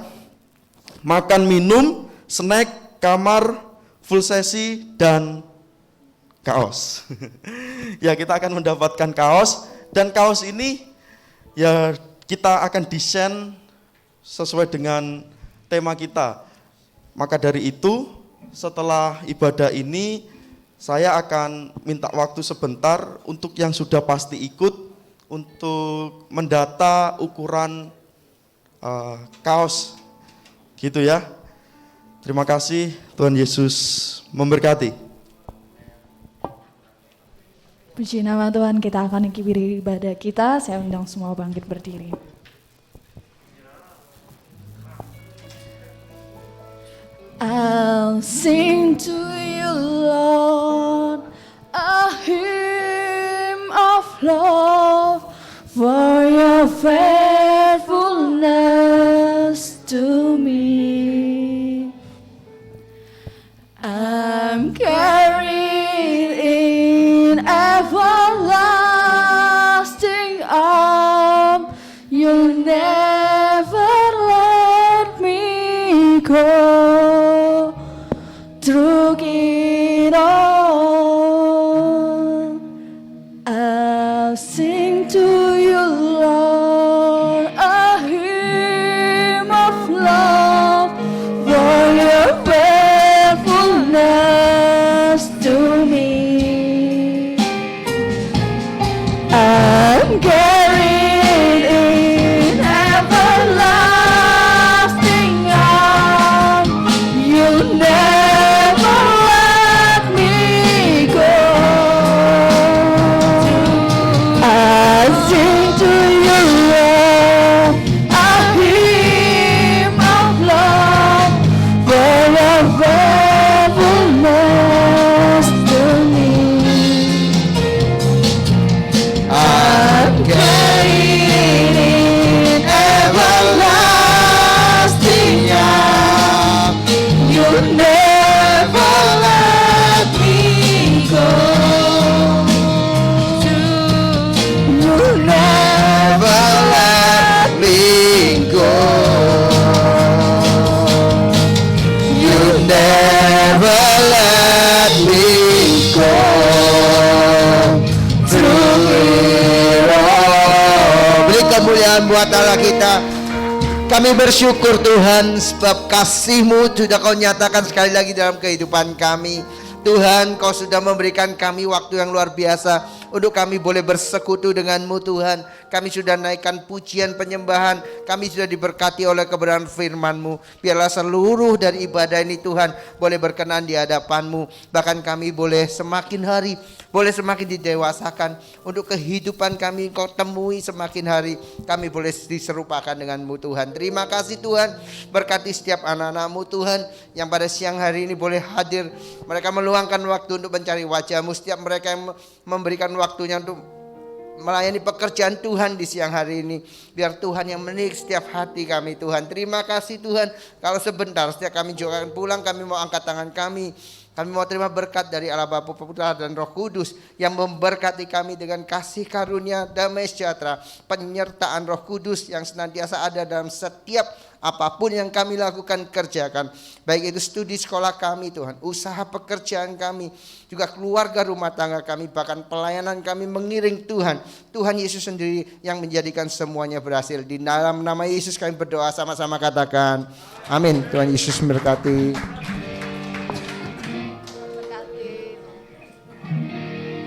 makan minum, snack, kamar, full sesi, dan kaos. Ya, kita akan mendapatkan kaos, dan kaos ini ya kita akan desain sesuai dengan tema kita. Maka dari itu, setelah ibadah ini saya akan minta waktu sebentar untuk yang sudah pasti ikut untuk mendata ukuran kaos gitu ya. Terima kasih, Tuhan Yesus memberkati. Puji nama Tuhan, kita akan akhiri ibadah kita. Saya undang semua bangkit berdiri. I'll sing to you, Lord, a hymn of love for your faithfulness to me. I'm carried in everlasting arms. You'll never let me go. Through it all, I'll sing to you, Lord, a hymn of love for your faithfulness to me. I'm carried in everlasting arms. You'll never let me go. I sing to you, Lord, a hymn of love for your faithfulness to me. I'm carried in everlasting arms. You'll never let me go. You'll never let me go. You'll never let me go. Through it all. Beri kemuliaan buat Allah kita. Kami bersyukur Tuhan sebab kasih-Mu sudah Kau nyatakan sekali lagi dalam kehidupan kami. Tuhan, Kau sudah memberikan kami waktu yang luar biasa untuk kami boleh bersekutu dengan-Mu Tuhan. Kami sudah naikkan pujian penyembahan, kami sudah diberkati oleh kebenaran firman-Mu. Biarlah seluruh dari ibadah ini Tuhan boleh berkenan di hadapan-Mu. Bahkan kami boleh semakin hari, boleh semakin didewasakan. Untuk kehidupan kami Kau temui semakin hari, kami boleh diserupakan dengan-Mu Tuhan. Terima kasih Tuhan, berkati setiap anak-anak-Mu Tuhan yang pada siang hari ini boleh hadir. Mereka meluangkan waktu untuk mencari wajah-Mu. Setiap mereka yang memberikan waktunya untuk melayani pekerjaan Tuhan di siang hari ini, biar Tuhan yang menilik setiap hati kami Tuhan. Terima kasih Tuhan. Kalau sebentar setiap kami juga akan pulang, kami mau angkat tangan kami Kami mau terima berkat dari Allah Bapa, Putra dan Roh Kudus yang memberkati kami dengan kasih karunia, damai sejahtera, penyertaan Roh Kudus yang senantiasa ada dalam setiap apapun yang kami lakukan, kerjakan. Baik itu studi sekolah kami Tuhan, usaha pekerjaan kami, juga keluarga rumah tangga kami, bahkan pelayanan kami mengiring Tuhan. Tuhan Yesus sendiri yang menjadikan semuanya berhasil. Di dalam nama Yesus kami berdoa, sama-sama katakan amin. Tuhan Yesus memberkati.